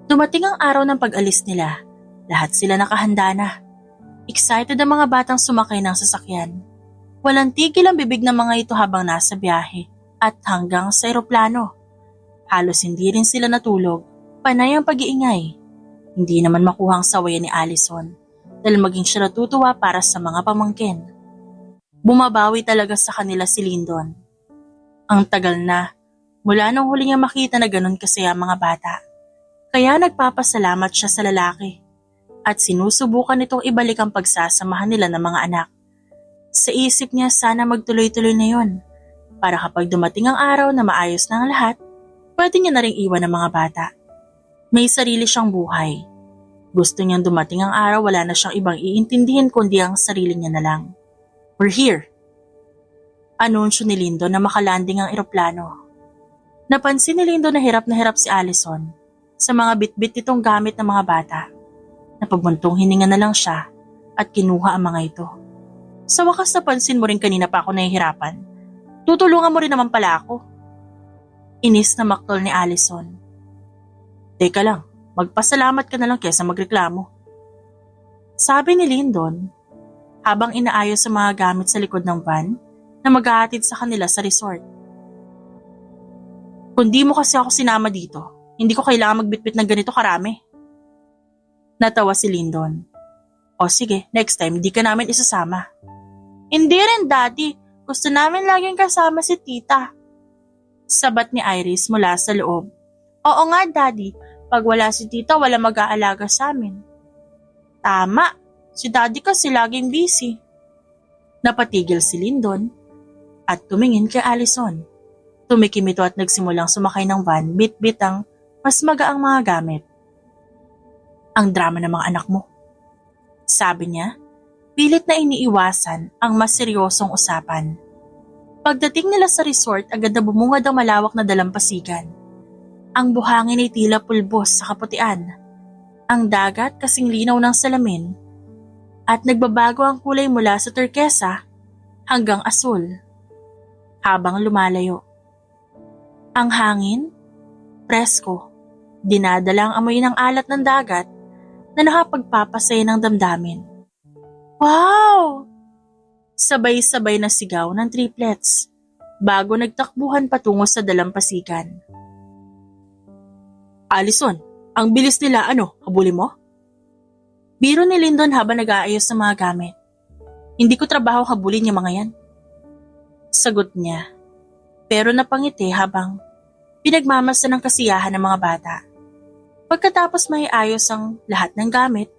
Dumating ang araw ng pag-alis nila, lahat sila nakahanda na. Excited ang mga batang sumakay ng sasakyan. Walang tigil ang bibig ng mga ito habang nasa biyahe at hanggang sa eroplano. Halos hindi rin sila natulog, panay ang pag-iingay. Hindi naman makuha ang sawayan ni Allison dahil maging siya natutuwa para sa mga pamangkin. Bumabawi talaga sa kanila si Lyndon. Ang tagal na, mula nung huli niya makita na ganun kasaya mga bata. Kaya nagpapasalamat siya sa lalaki at sinusubukan nitong ibalik ang pagsasamahan nila ng mga anak. Sa isip niya sana magtuloy-tuloy na yon para kapag dumating ang araw na maayos na ang lahat, pwede niya na ring iwan ang mga bata. May sarili siyang buhay. Gusto niyang dumating ang araw wala na siyang ibang iintindihin kundi ang sarili niya na lang. We're here. Anunsyo ni Lyndon na makalanding ang eroplano. Napansin ni Lyndon na hirap si Allison sa mga bitbit nitong gamit ng mga bata. Napabuntong hininga na lang siya at kinuha ang mga ito. Sa wakas napansin mo rin kanina pa ako nahihirapan. Tutulungan mo rin naman pala ako. Inis na maktol ni Allison. Teka lang, magpasalamat ka na lang kesa magreklamo. Sabi ni Lyndon, habang inaayos sa mga gamit sa likod ng van na maghahatid sa kanila sa resort. Kung di mo kasi ako sinama dito, hindi ko kailangan magbitbit ng ganito karami. Natawa si Lyndon. O sige, next time di ka namin isasama. Hindi rin, Daddy. Gusto namin laging kasama si Tita. Sabat ni Iris mula sa loob. Oo nga, Daddy. Pag wala si Tita, wala mag-aalaga sa amin. Tama. Si Daddy kasi laging busy. Napatigil si Lyndon at tumingin kay Allison. Tumikim ito at nagsimulang sumakay ng van bit-bit ang mas magaang mga gamit. Ang drama ng mga anak mo. Sabi niya, pilit na iniiwasan ang mas seryosong usapan. Pagdating nila sa resort, agad na bumungad ang malawak na dalampasigan. Ang buhangin ay tila pulbos sa kaputian. Ang dagat kasing linaw ng salamin at nagbabago ang kulay mula sa turkesa hanggang asul habang lumalayo. Ang hangin, presko, dinadala ang amoy ng alat ng dagat na nakapagpapasaya ng damdamin. Wow! Sabay-sabay na sigaw ng triplets bago nagtakbuhan patungo sa dalampasigan. Allison, ang bilis nila, habulin mo? Biro ni Lyndon habang nag-aayos ng mga gamit. Hindi ko trabaho habulin yung mga yan. Sagot niya, pero napangiti habang pinagmamasa ng kasiyahan ng mga bata. Pagkatapos maiayos ang lahat ng gamit,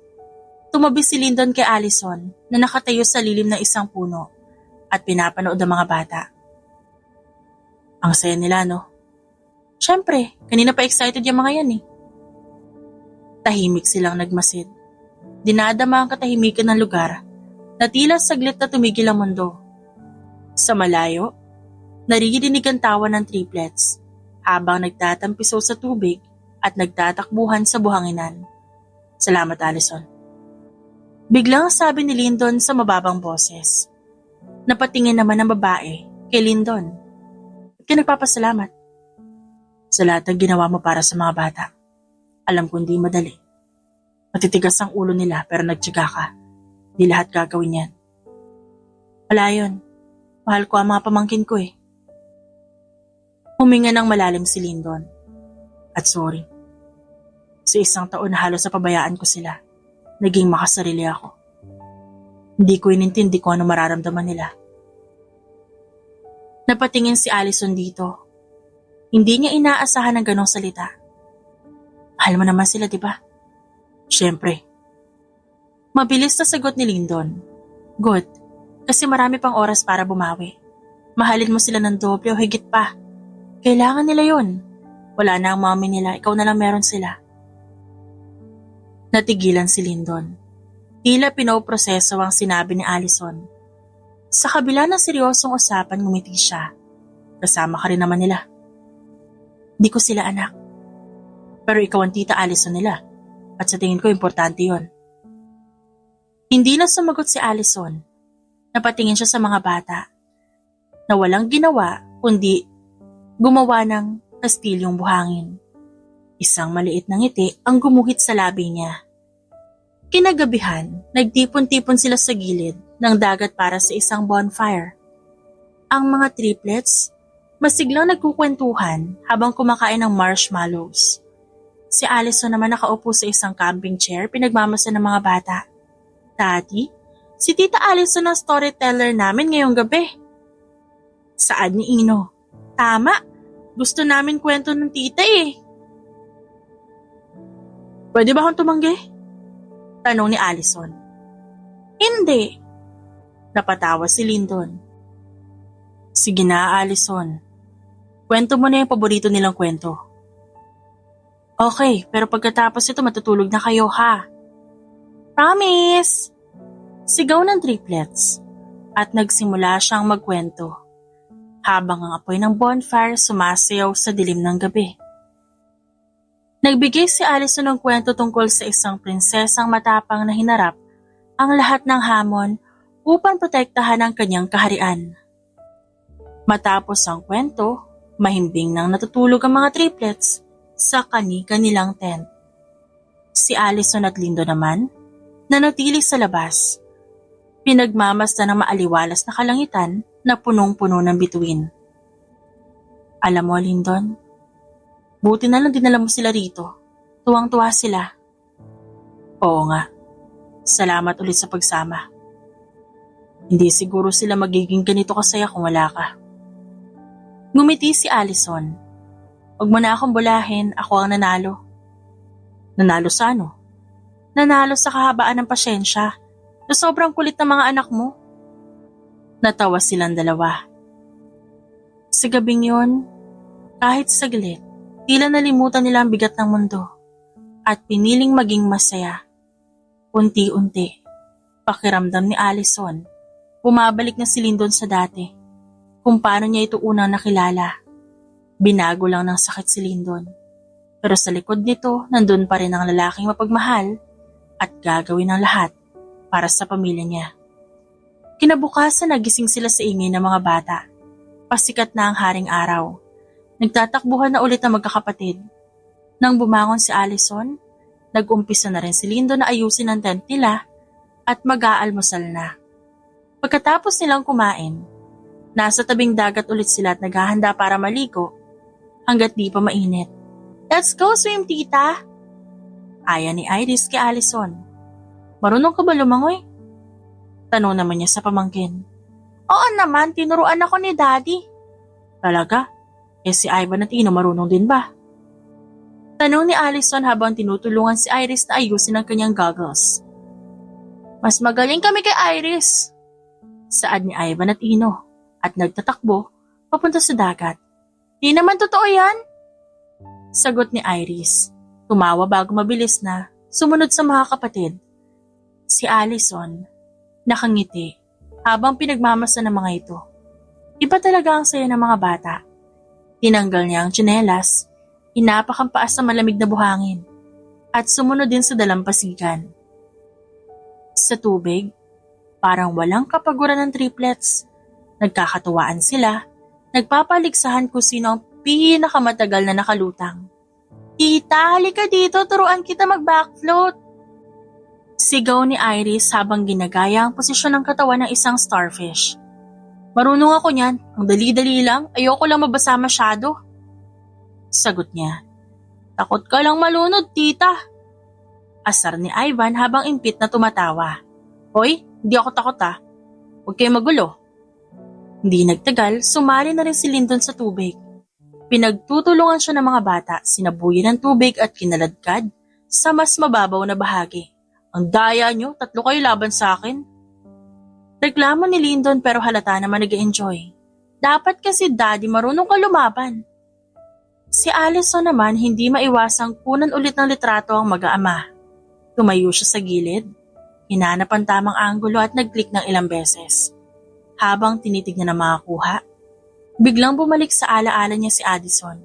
tumabi si Lyndon kay Allison na nakatayo sa lilim ng isang puno at pinapanood ang mga bata. Ang saya nila, no? Siyempre, kanina pa excited yung mga yan eh. Tahimik silang nagmasid. Dinadama ang katahimikan ng lugar na tila saglit na tumigil ang mundo. Sa malayo, naririnig ang tawa ng triplets habang nagtatampisaw sa tubig at nagtatakbuhan sa buhanginan. Salamat, Allison. Biglang sabi ni Lyndon sa mababang boses. Napatingin naman ang babae kay Lyndon. At ka nagpapasalamat sa lahat ng ginawa mo para sa mga bata. Alam ko hindi madali. Matitigas ang ulo nila pero nagtiyaga ka. Di lahat gagawin yan. Wala yun. Mahal ko ang mga pamangkin ko eh. Huminga ng malalim si Lyndon. At sorry. Sa isang taon na halos sa pabayaan ko sila, naging makasarili ako. Hindi ko inintindi kung ano mararamdaman nila. Napatingin si Allison dito. Hindi niya inaasahan ng ganong salita. Mahal mo naman sila, di ba? Siyempre. Mabilis na sagot ni Lyndon. Good, kasi marami pang oras para bumawi. Mahalin mo sila ng doble o higit pa. Kailangan nila yon. Wala na ang mommy nila, ikaw na lang meron sila. Natigilan si Lyndon. Tila pinoproseso ang sinabi ni Allison. Sa kabila ng seryosong usapan, ngumiti siya. Kasama ka rin naman nila. Di ko sila anak. Pero ikaw ang tita Allison nila. At sa tingin ko, importante yon. Hindi na sumagot si Allison. Napatingin siya sa mga bata. Na walang ginawa, kundi gumawa ng kastilyong buhangin. Isang maliit na ngiti ang gumuhit sa labi niya. Kinagabihan, nagtipon-tipon sila sa gilid ng dagat para sa isang bonfire. Ang mga triplets, masiglang nagkukwentuhan habang kumakain ng marshmallows. Si Allison naman nakaupo sa isang camping chair pinagmamasa ng mga bata. Daddy, si Tita Allison ang storyteller namin ngayong gabi. Saad ni Ino. Tama, gusto namin kwento ng tita eh. Pwede ba akong tumanggi? Tanong ni Allison. Hindi. Napatawa si Lyndon. Sige na, Allison. Kwento mo na yung paborito nilang kwento. Okay, pero pagkatapos ito matutulog na kayo ha. Promise! Sigaw ng triplets at nagsimula siyang magkwento habang ang apoy ng bonfire sumasayaw sa dilim ng gabi. Nagbigay si Allison ng kwento tungkol sa isang prinsesang matapang na hinarap ang lahat ng hamon upang protektahan ang kanyang kaharian. Matapos ang kwento, mahimbing nang natutulog ang mga triplets sa kani-kanilang tent. Si Allison at Lindo naman, nanatili sa labas, pinagmamasdan ng maaliwalas na kalangitan na punong-puno ng bituin. Alam mo, Lyndon, buti na lang dinala mo sila rito. Tuwang-tuwa sila. Oo nga. Salamat ulit sa pagsama. Hindi siguro sila magiging ganito kasaya kung wala ka. Ngumiti si Allison. Huwag mo na akong bulahin, ako ang nanalo. Nanalo sa ano? Nanalo sa kahabaan ng pasyensya na sobrang kulit ng mga anak mo. Natawa silang dalawa. Sa gabing yon, kahit saglit, tila nalimutan nila ang bigat ng mundo at piniling maging masaya. Unti-unti, pakiramdam ni Allison, bumabalik na si Lyndon sa dati. Kung paano niya ito unang nakilala. Binago lang ng sakit si Lyndon. Pero sa likod nito, nandun pa rin ang lalaking mapagmahal at gagawin ang lahat para sa pamilya niya. Kinabukasan nagising sila sa ingay ng mga bata. Pasikat na ang haring araw. Nagtatakbuhan na ulit ang magkakapatid. Nang bumangon si Allison, nag-umpisa na rin si Lindo na ayusin ang tent nila at mag-aalmusal na. Pagkatapos nilang kumain, nasa tabing dagat ulit sila at naghahanda para maligo hanggat di pa mainit. "Let's go swim, tita!" Aya ni Iris kay Allison. "Marunong ka ba lumangoy?" Tanong naman niya sa pamangkin. "Oo naman, tinuruan ako ni Daddy." "Talaga? Si Ivan at Ino marunong din ba?" Tanong ni Allison habang tinutulungan si Iris na ayusin ang kanyang goggles. "Mas magaling kami kay Iris," saad ni Ivan at Ino at nagtatakbo papunta sa dagat. "Di naman totoo yan," sagot ni Iris. Tumawa bago mabilis na sumunod sa mga kapatid. Si Allison nakangiti habang pinagmamasa ng mga ito. Iba talaga ang saya ng mga bata. Tinanggal niya ang tsinelas, inapak ang paa sa malamig na buhangin, at sumunod din sa dalampasigan. Sa tubig, parang walang kapaguran ng triplets. Nagkakatuwaan sila, nagpapaligsahan kung sino ang pinakamatagal na nakalutang. "Tita, halika dito, turuan kita mag-backfloat." Sigaw ni Iris habang ginagaya ang posisyon ng katawan ng isang starfish. "Marunong ako niyan, ang dali-dali lang, ayoko lang mabasa masyado." Sagot niya. "Takot ka lang malunod, tita." Asar ni Ivan habang impit na tumatawa. "Hoy, hindi ako takot ah. Huwag kayo magulo." Hindi nagtagal, sumali na rin si Lyndon sa tubig. Pinagtutulungan siya ng mga bata, sinabuyan ng tubig at kinaladkad sa mas mababaw na bahagi. "Ang daya nyo, 3 kayo laban sa akin." Reklamo ni Lyndon pero halata naman nag-enjoy. "Dapat kasi Daddy marunong ka lumaban." Si Allison naman hindi maiwasang kunan ulit ng litrato ang mag-aama. Tumayo siya sa gilid, hinanap ang tamang anggulo at nag-click ng ilang beses. Habang tinitignan ang mga kuha, biglang bumalik sa alaala niya si Addison.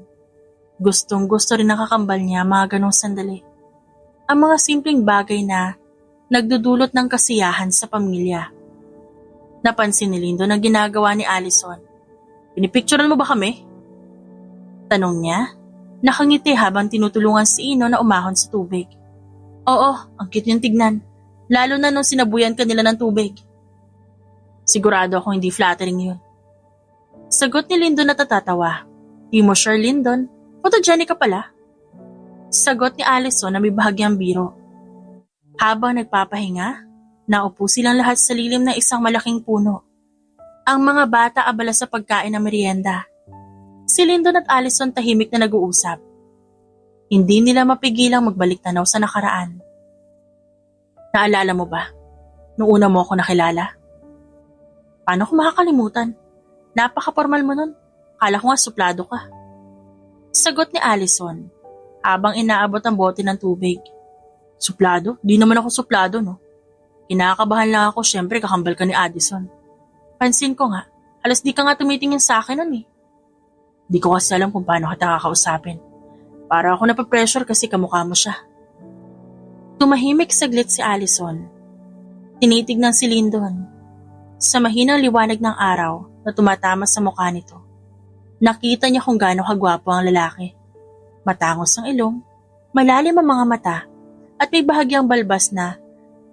Gustong-gusto rin ng kakambal niya mga ganong sandali. Ang mga simpleng bagay na nagdudulot ng kasiyahan sa pamilya. Napansin ni Lindo na ginagawa ni Allison. "Pinipicturean mo ba kami?" Tanong niya. Nakangiti habang tinutulungan si Ino na umahon sa tubig. "Oo, ang cute niyang tignan. Lalo na nung sinabuyan ka nila ng tubig." "Sigurado ako hindi flattering yun." Sagot ni Lyndon na tatatawa. "Di mo sure, Lyndon? Photogenic ka pala." Sagot ni Allison na may bahagyang biro. Habang nagpapahinga, naupo silang lahat sa lilim ng isang malaking puno. Ang mga bata abala sa pagkain ng merienda. Si Lyndon at Allison tahimik na nag-uusap. Hindi nila mapigilang magbalik tanaw sa nakaraan. "Naalala mo ba? Nung una mo ako nakilala?" "Paano ko makakalimutan? Napaka-formal mo nun. Kala ko nga suplado ka." Sagot ni Allison habang inaabot ang bote ng tubig. "Suplado? Di naman ako suplado, no? Kinakabahan lang ako, syempre kakambal ka ni Addison. Pansin ko nga, halos di ka nga tumitingin sa akin nun eh. Di ko kasi alam kung paano kita kakausapin. Para ako napapressure kasi kamukha mo siya." Tumahimik saglit si Allison. Tinitignan si Lyndon. Sa mahinang liwanag ng araw na tumatama sa mukha nito, nakita niya kung gaano kagwapo ang lalaki. Matangos ang ilong, malalim ang mga mata, at may bahagyang balbas na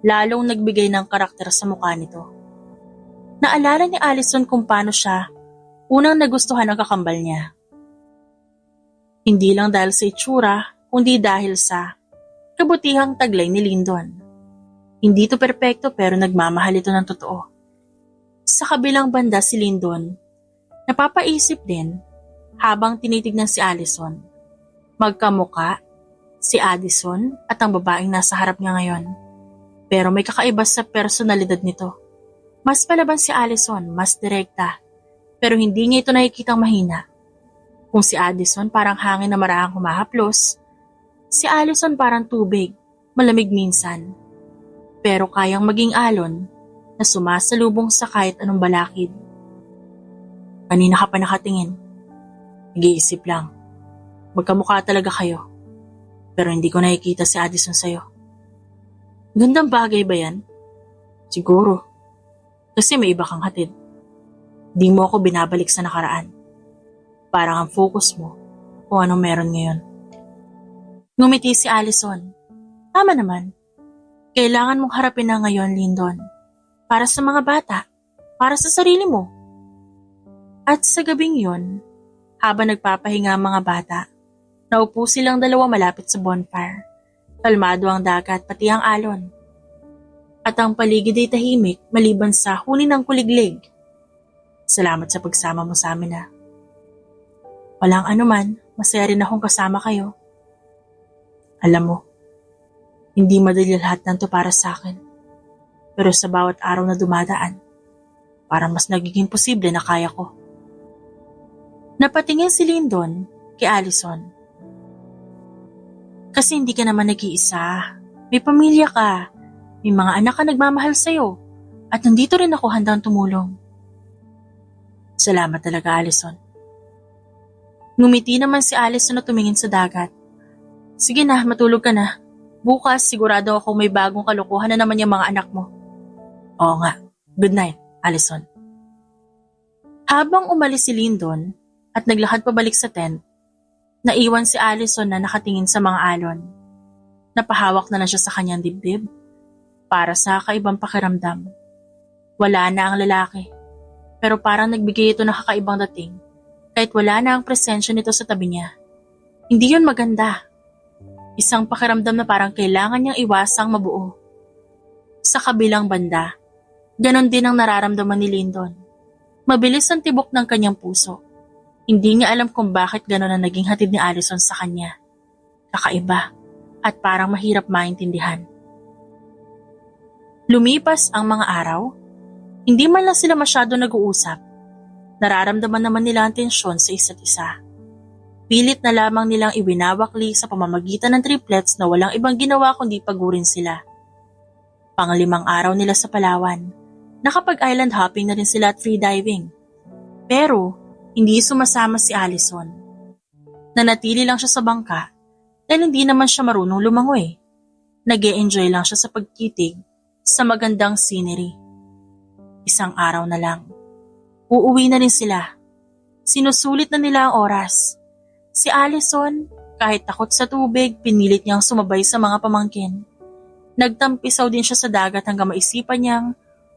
lalong nagbigay ng karakter sa mukha nito. Naalala ni Allison kung paano siya unang nagustuhan ang kakambal niya. Hindi lang dahil sa itsura, kundi dahil sa kabutihang taglay ni Lyndon. Hindi ito perpekto pero nagmamahal ito ng totoo. Sa kabilang banda si Lyndon, napapaisip din habang tinitignan si Allison. Magkamuka si Addison at ang babaeng nasa harap niya ngayon. Pero may kakaiba sa personalidad nito. Mas palaban si Allison, mas direkta. Pero hindi niya ito nakikitang mahina. Kung si Addison parang hangin na marahang humahaplos, si Allison parang tubig, malamig minsan. Pero kayang maging alon na sumasalubong sa kahit anong balakid. Kanina ka pa nakatingin. Nag-iisip lang. Magkamukha talaga kayo. Pero hindi ko nakikita si Addison sa'yo. Gandang bagay ba yan? Siguro. Kasi may iba kang hatid. Di mo ako binabalik sa nakaraan. Parang ang focus mo kung anong meron ngayon. Ngumiti si Allison. Tama naman. Kailangan mong harapin na ngayon, Lyndon. Para sa mga bata. Para sa sarili mo. At sa gabing yon, habang nagpapahinga ang mga bata, naupo silang dalawa malapit sa bonfire. Kalmado ang dagat pati ang alon. At ang paligid ay tahimik maliban sa huni ng kuliglig. Salamat sa pagsama mo sa amin ha. Walang anuman, masaya rin akong kasama kayo. Alam mo, hindi madali lahat nanto para sa akin. Pero sa bawat araw na dumadaan, parang mas nagiging posible na kaya ko. Napatingin si Lyndon kay Allison. Kasi hindi ka naman nag-iisa. May pamilya ka. May mga anak ka nagmamahal sa'yo. At nandito rin ako handang tumulong. Salamat talaga, Allison. Ngumiti naman si Allison na tumingin sa dagat. Sige na, matulog ka na. Bukas sigurado ako may bagong kalokohan na naman yung mga anak mo. Oo nga. Good night, Allison. Habang umalis si Lyndon at naglakad pabalik sa tent, naiwan si Allison na nakatingin sa mga alon. Napahawak na lang siya sa kanyang dibdib para sa kaibang pakiramdam. Wala na ang lalaki, pero parang nagbigay ito ng kakaibang dating kahit wala na ang presensya nito sa tabi niya. Hindi yun maganda. Isang pakiramdam na parang kailangan niyang iwasang mabuo. Sa kabilang banda, ganon din ang nararamdaman ni Lyndon. Mabilis ang tibok ng kanyang puso. Hindi niya alam kung bakit ganon ang naging hatid ni Allison sa kanya. Kakaiba at parang mahirap maintindihan. Lumipas ang mga araw, hindi man lang sila masyado nag-uusap. Nararamdaman naman nila ang tensyon sa isa't isa. Pilit na lamang nilang iwinawakli sa pamamagitan ng triplets na walang ibang ginawa kundi pagurin sila. Pang-5 araw nila sa Palawan. Nakapag-island hopping na rin sila at free diving. Pero, hindi sumasama si Allison. Nanatili lang siya sa bangka dahil hindi naman siya marunong lumangoy. Nag-e-enjoy lang siya sa pagtitig sa magandang scenery. Isang araw na lang. Uuwi na rin sila. Sinusulit na nila ang oras. Si Allison, kahit takot sa tubig, pinilit niyang sumabay sa mga pamangkin. Nagtampisaw din siya sa dagat hanggang maisipan niyang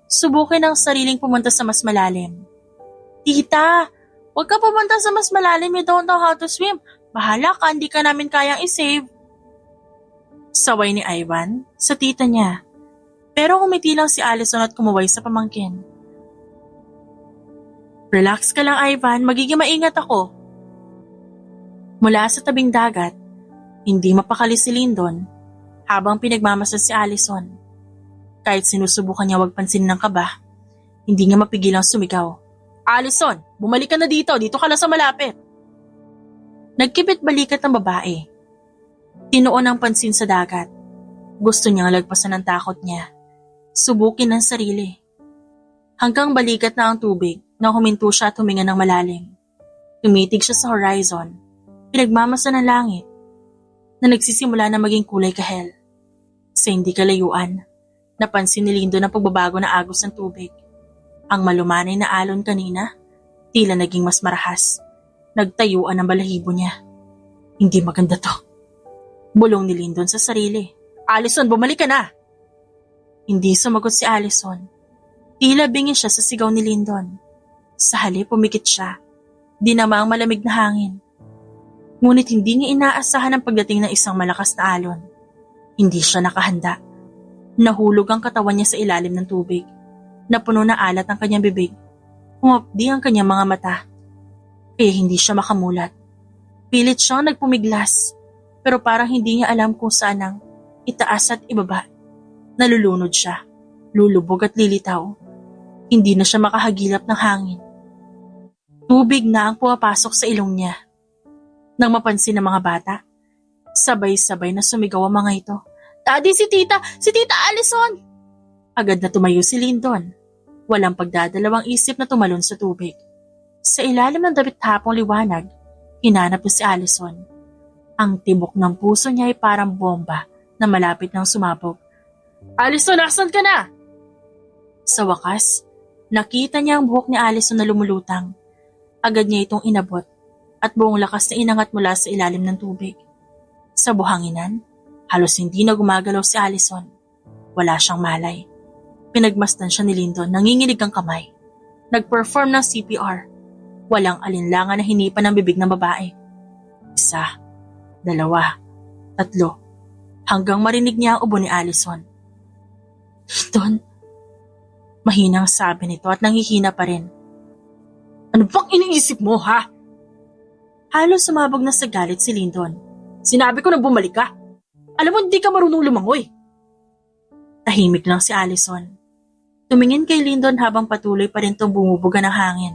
subukin ang sariling pumunta sa mas malalim. Tita, huwag ka pumunta sa mas malalim, you don't know how to swim. Bahala ka, hindi ka namin kayang isave. Saway ni Ivan sa tita niya. Pero umiti lang si Allison at kumuway sa pamangkin. Relax ka lang, Ivan, magiging maingat ako. Mula sa tabing dagat, hindi mapakali si Lyndon habang pinagmamasdan si Allison. Kahit sinusubukan niya wag pansinin ng kaba, hindi niya mapigilang sumigaw. Allison, bumalik ka na dito ka lang sa malapit. Nagkibit balikat ng babae. Tinuon ang pansin sa dagat. Gusto niyang lagpasan ng takot niya. Subukin ang sarili. Hanggang balikat na ang tubig na huminto siya at huminga ng malalim. Tumitig siya sa horizon. Pinagmamasdan ng langit na nagsisimula na maging kulay kahel. Sa hindi kalayuan, napansin ni Lyndon ang pagbabago na agos ng tubig. Ang malumanay na alon kanina, tila naging mas marahas. Nagtayuan ang balahibo niya. Hindi maganda to. Bulong ni Lyndon sa sarili. Allison, bumalik ka na! Hindi sumagot si Allison. Tila bingin siya sa sigaw ni Lyndon. Sa halip pumikit siya. Dinama ang malamig na hangin. Ngunit hindi niya inaasahan ang pagdating ng isang malakas na alon. Hindi siya nakahanda. Nahulog ang katawan niya sa ilalim ng tubig. Napuno na alat ang kanyang bibig. Umapdi ang kanyang mga mata. Kaya hindi siya makamulat. Pilit siyang nagpumiglas. Pero parang hindi niya alam kung saan ang itaas at ibaba. Nalulunod siya. Lulubog at lilitaw. Hindi na siya makahagilap ng hangin. Tubig na ang pumapasok sa ilong niya. Nang mapansin ng mga bata, sabay-sabay na sumigaw ang mga ito. Daddy, si Tita Allison! Agad na tumayo si Lyndon. Walang pagdadalawang isip na tumalon sa tubig. Sa ilalim ng dabit hapong liwanag, hinanap niya si Allison. Ang tibok ng puso niya ay parang bomba na malapit ng sumabog. Allison, nasan ka na? Sa wakas, nakita niya ang buhok ni Allison na lumulutang. Agad niya itong inabot at buong lakas na inangat mula sa ilalim ng tubig. Sa buhanginan, halos hindi na gumagalaw si Allison. Wala siyang malay. Pinagmasdan siya ni Lyndon, nanginginig ang kamay. Nag-perform ng CPR. Walang alinlangan na hinipan ng bibig ng babae. 1, 2, 3, hanggang marinig niya ang ubo ni Allison. Lyndon, mahinang sabi nito at nanghihina pa rin. Ano bang iniisip mo, ha? Halos sumabog na sa galit si Lyndon. Sinabi ko na bumalik ka. Alam mo, hindi ka marunong lumangoy. Tahimik lang si Allison. Tumingin kay Lyndon habang patuloy pa rin itong bumubuga ng hangin.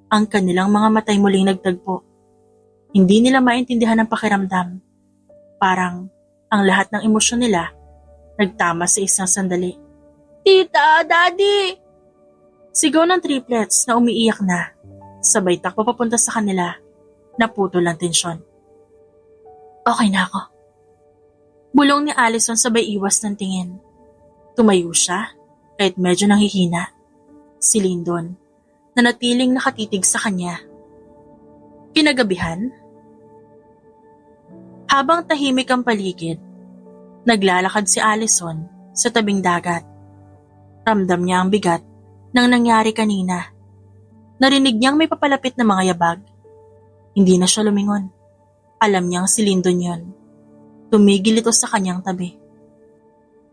Ang kanilang mga matay muling nagtagpo. Hindi nila maintindihan ang pakiramdam. Parang ang lahat ng emosyon nila nagtama sa isang sandali. Tita, Daddy! Sigaw ng triplets na umiiyak na. Sabay takbo papunta sa kanila. Naputol ang tensyon. Okay na ako. Bulong ni Allison sabay iwas ng tingin. Tumayo siya kahit medyo nanghihina. Si Lyndon, na natiling nakatitig sa kanya. Kinagabihan, habang tahimik ang paligid, naglalakad si Allison sa tabing dagat. Ramdam niya ang bigat ng nangyari kanina. Narinig niyang may papalapit na mga yabag. Hindi na siya lumingon. Alam niyang si Lyndon yun. Tumigil ito sa kanyang tabi.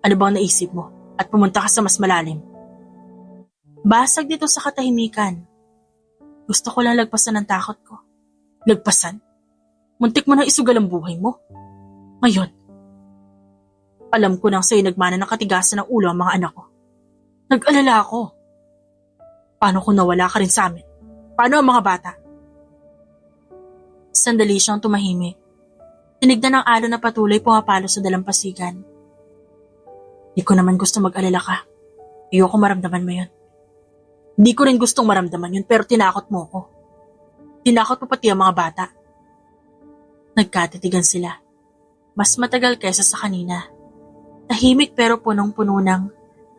Ano bang naisip mo? At pumunta ka sa mas malalim? Basag dito sa katahimikan. Gusto ko lang lagpasan ng takot ko. Lagpasan? Muntik mo nang isugal ang buhay mo. Ngayon, alam ko nang sa'yo nagmana ng katigasan ng ulo ang mga anak ko. Nag-alala ako. Paano kung nawala ka rin sa amin? Paano ang mga bata? Sandali siyang tumahimik. Tinignan ng alon na patuloy pumapalo sa dalampasigan. Di ko naman gusto mag-alala ka. Ayoko maramdaman mo yun. Di ko rin gustong maramdaman yun pero tinakot mo ko. Tinakot mo pati ang mga bata. Nagkatitigan sila. Mas matagal kaysa sa kanina. Tahimik pero punong-puno ng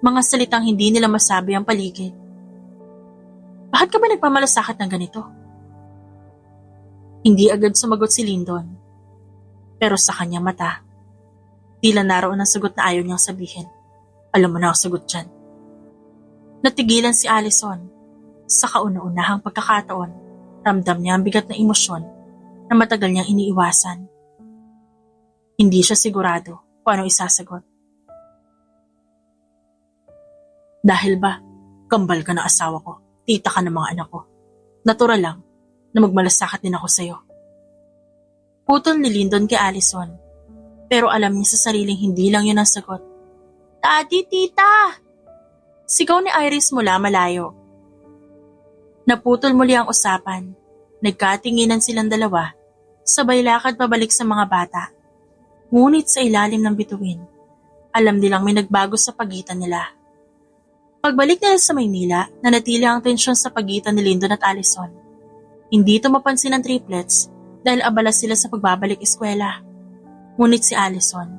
mga salitang hindi nila masabi ang paligid. Bakit ka ba nagmamalasakit ng ganito? Hindi agad sumagot si Lyndon. Pero sa kanyang mata, tila naroon ang sagot na ayaw niyang sabihin. Alam mo na ang sagot dyan. Natigilan si Allison. Sa kauna-unahang pagkakataon, ramdam niya ang bigat na emosyon na matagal niyang iniiwasan. Hindi siya sigurado kung anong isasagot. Dahil ba, kambal ka na asawa ko, tita ka ng mga anak ko. Natural lang na magmalasakit din ako sa'yo. Putol ni Lyndon kay Allison, pero alam niya sa sariling hindi lang yun ang sagot. Daddy, tita! Sigaw ni Iris mula malayo. Naputol muli ang usapan. Nagkatinginan silang dalawa, sabay lakad pabalik sa mga bata. Ngunit sa ilalim ng bituin, alam nilang may nagbago sa pagitan nila. Pagbalik nila sa Maynila, nanatili ang tensyon sa pagitan ni Lyndon at Allison. Hindi ito mapansin ng triplets dahil abala sila sa pagbabalik eskwela. Ngunit si Allison,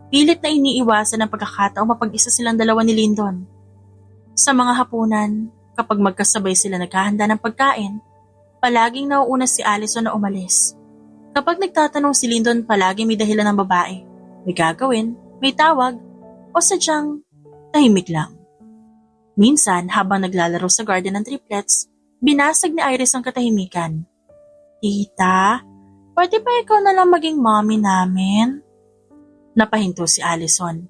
pilit na iniiwasan ang pagkakataong mapag-isa silang dalawa ni Lyndon. Sa mga hapunan, kapag magkasabay sila naghahanda ng pagkain, palaging nauuna si Allison na umalis. Kapag nagtatanong si Lyndon, palagi may dahilan ng babae. May gagawin, may tawag, o sadyang tahimik lang. Minsan, habang naglalaro sa garden ng triplets, binasag ni Iris ang katahimikan. Tita, pwede ba ikaw na lang maging mommy namin? Napahinto si Allison.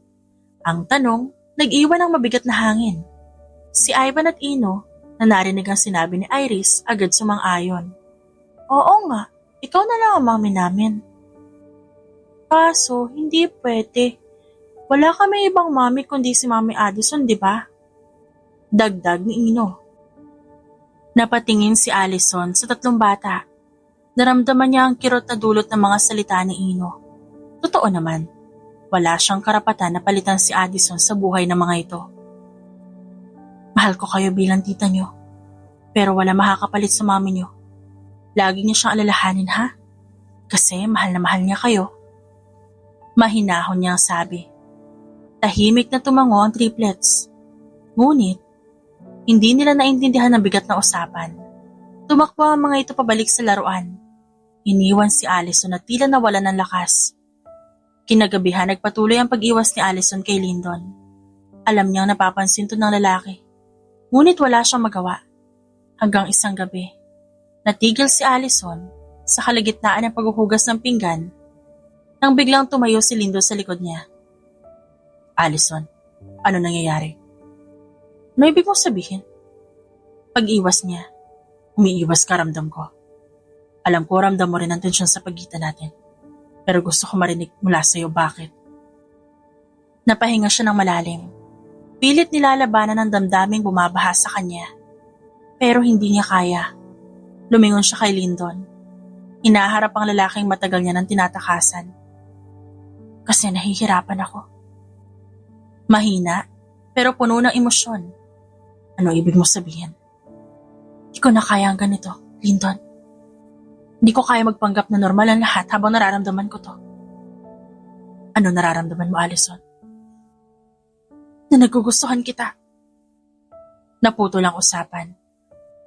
Ang tanong, nag-iwan ng mabigat na hangin. Si Ivan at Ino, na narinig ang sinabi ni Iris, agad sumang-ayon. Oo nga, ikaw na lang ang mommy namin. Kaso, hindi pwede. Wala kami ibang mommy kundi si Mommy Addison, di ba? Dagdag ni Ino. Napatingin si Allison sa tatlong bata. Naramdaman niya ang kirot na dulot ng mga salita ni Ino. Totoo naman, wala siyang karapatan na palitan si Addison sa buhay ng mga ito. Mahal ko kayo bilang tita niyo, pero wala makakapalit sa mami niyo. Lagi niyo siyang alalahanin, ha? Kasi mahal na mahal niya kayo. Mahinahon niyang sabi. Tahimik na tumango ang triplets. Ngunit, hindi nila naintindihan ang bigat na usapan. Tumakbo ang mga ito pabalik sa laruan. Iniwan si Allison na tila nawalan ng lakas. Kinagabihan nagpatuloy ang pag-iwas ni Allison kay Lyndon. Alam niyang napapansin to ng lalaki. Ngunit wala siyang magawa. Hanggang isang gabi, natigil si Allison sa kalagitnaan ng paghuhugas ng pinggan nang biglang tumayo si Lyndon sa likod niya. Allison, ano nangyayari? Ano ibig mong sabihin? Pag-iwas niya, umiiwas ka, ramdam ko. Alam ko ramdam mo rin ang tensyon sa pagitan natin. Pero gusto ko marinig mula sa iyo bakit. Napahinga siya ng malalim. Pilit nilalabanan ng damdaming bumabaha sa kanya. Pero hindi niya kaya. Lumingon siya kay Lyndon. Hinaharap ang lalaking matagal niya ng tinatakasan. Kasi nahihirapan ako. Mahina, pero puno ng emosyon. Ano ibig mo sabihin? Hindi ko na kaya ang ganito, Lyndon. Hindi ko kaya magpanggap na normal ang lahat habang nararamdaman ko to. Ano nararamdaman mo, Allison? Na nagugustuhan kita. Naputol ang usapan.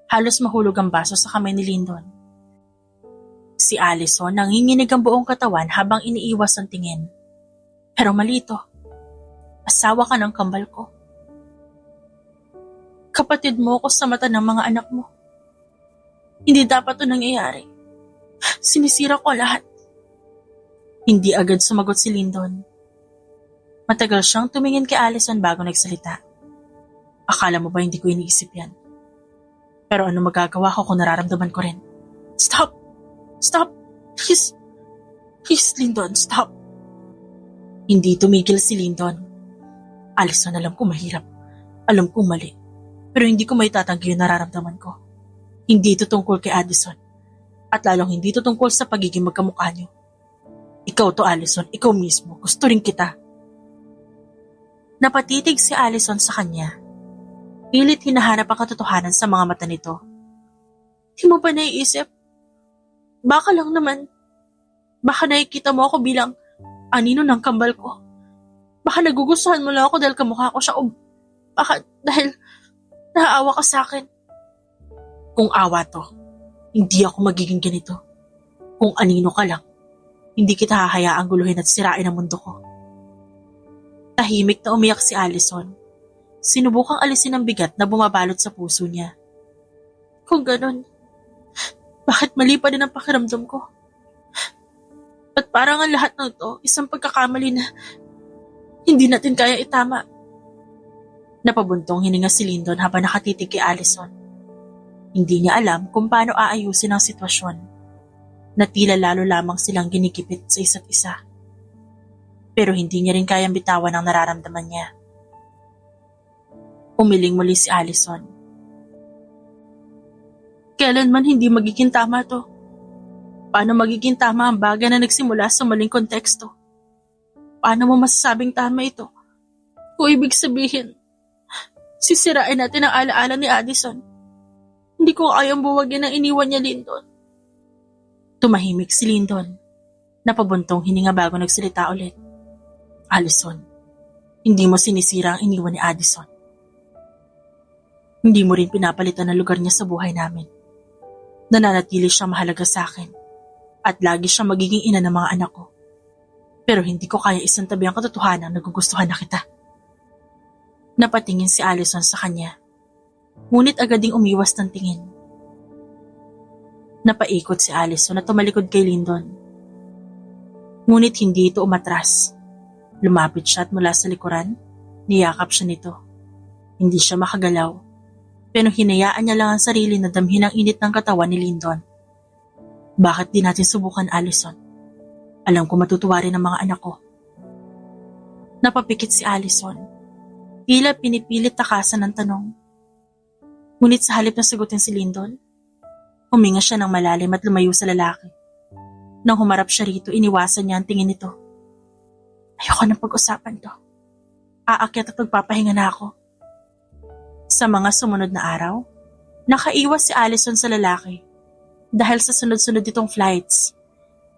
Halos mahulog ang baso sa kamay ni Lyndon. Si Allison nanginginig ang buong katawan habang iniiwas ang tingin. Pero malito. Asawa ka ng kambal ko. Kapatid mo ako sa mata ng mga anak mo. Hindi dapat ito nangyayari. Sinisira ko lahat. Hindi agad sumagot si Lyndon. Matagal siyang tumingin kay Allison bago nagsalita. Akala mo ba hindi ko iniisip yan? Pero ano magagawa ko kung nararamdaman ko rin? Stop! Stop! Please! Please, Lyndon, stop! Hindi tumigil si Lyndon. Allison, alam ko mahirap. Alam ko mali. Pero hindi ko maitatanggi yung nararamdaman ko. Hindi ito tungkol kay Addison. At lalong hindi ito tungkol sa pagiging magkamukha niyo. Ikaw to, Allison. Ikaw mismo. Gusto rin kita. Napatitig si Allison sa kanya. Pilit hinahanap ang katotohanan sa mga mata nito. Di mo ba naiisip? Baka lang naman. Baka nakikita mo ako bilang anino ng kambal ko. Baka nagugustuhan mo lang ako dahil kamukha ko siya o baka dahil naaawa ka sa akin. Kung awa to, hindi ako magiging ganito. Kung anino ka lang, hindi kita hahayaang guluhin at sirain ang mundo ko. Tahimik na umiyak si Allison. Sinubukang alisin ang bigat na bumabalot sa puso niya. Kung ganon, bakit mali pa din ang pakiramdam ko? At parang ang lahat ng to, isang pagkakamali na hindi natin kaya itama. Napabuntong hininga si Lyndon habang nakatitig kay Allison. Hindi niya alam kung paano aayusin ang sitwasyon. Na tila lalo lamang silang ginikipit sa isa't isa. Pero hindi niya rin kayang bitawan ang nararamdaman niya. Umiling muli si Allison. Kailanman hindi magiging tama to. Paano magiging tama ang bagay na nagsimula sa maling konteksto? Paano mo masasabing tama ito? Kung ibig sabihin, sisirain natin ang alaala ni Addison. Hindi ko kayang buwagin ang iniwan niya, Lyndon. Tumahimik si Lyndon. Napabuntong hininga bago nagsalita ulit. Allison, hindi mo sinisira ang iniwan ni Addison. Hindi mo rin pinapalitan ang lugar niya sa buhay namin. Nananatili siya mahalaga sa akin at lagi siya magiging ina ng mga anak ko. Pero hindi ko kaya isang tabi ang katotohanan na nagugustuhan na kita. Napatingin si Allison sa kanya. Ngunit agad ding umiwas ng tingin. Napaikot si Allison at tumalikod kay Lyndon. Ngunit hindi ito umatras. Lumapit siya at mula sa likuran, niyakap siya nito. Hindi siya makagalaw. Pero hinayaan niya lang ang sarili na damhin ang init ng katawan ni Lyndon. Bakit di natin subukan, Allison? Alam ko matutuwa rin ang mga anak ko. Napapikit si Allison. Tila pinipilit takasan ng tanong. Ngunit sa halip na sagutin si Lyndon, huminga siya ng malalim at lumayo sa lalaki. Nang humarap siya rito, iniwasan niya ang tingin nito. Ayoko nang pag-usapan to. Aakyat at magpapahinga na ako. Sa mga sumunod na araw, nakaiwas si Allison sa lalaki dahil sa sunod-sunod itong flights.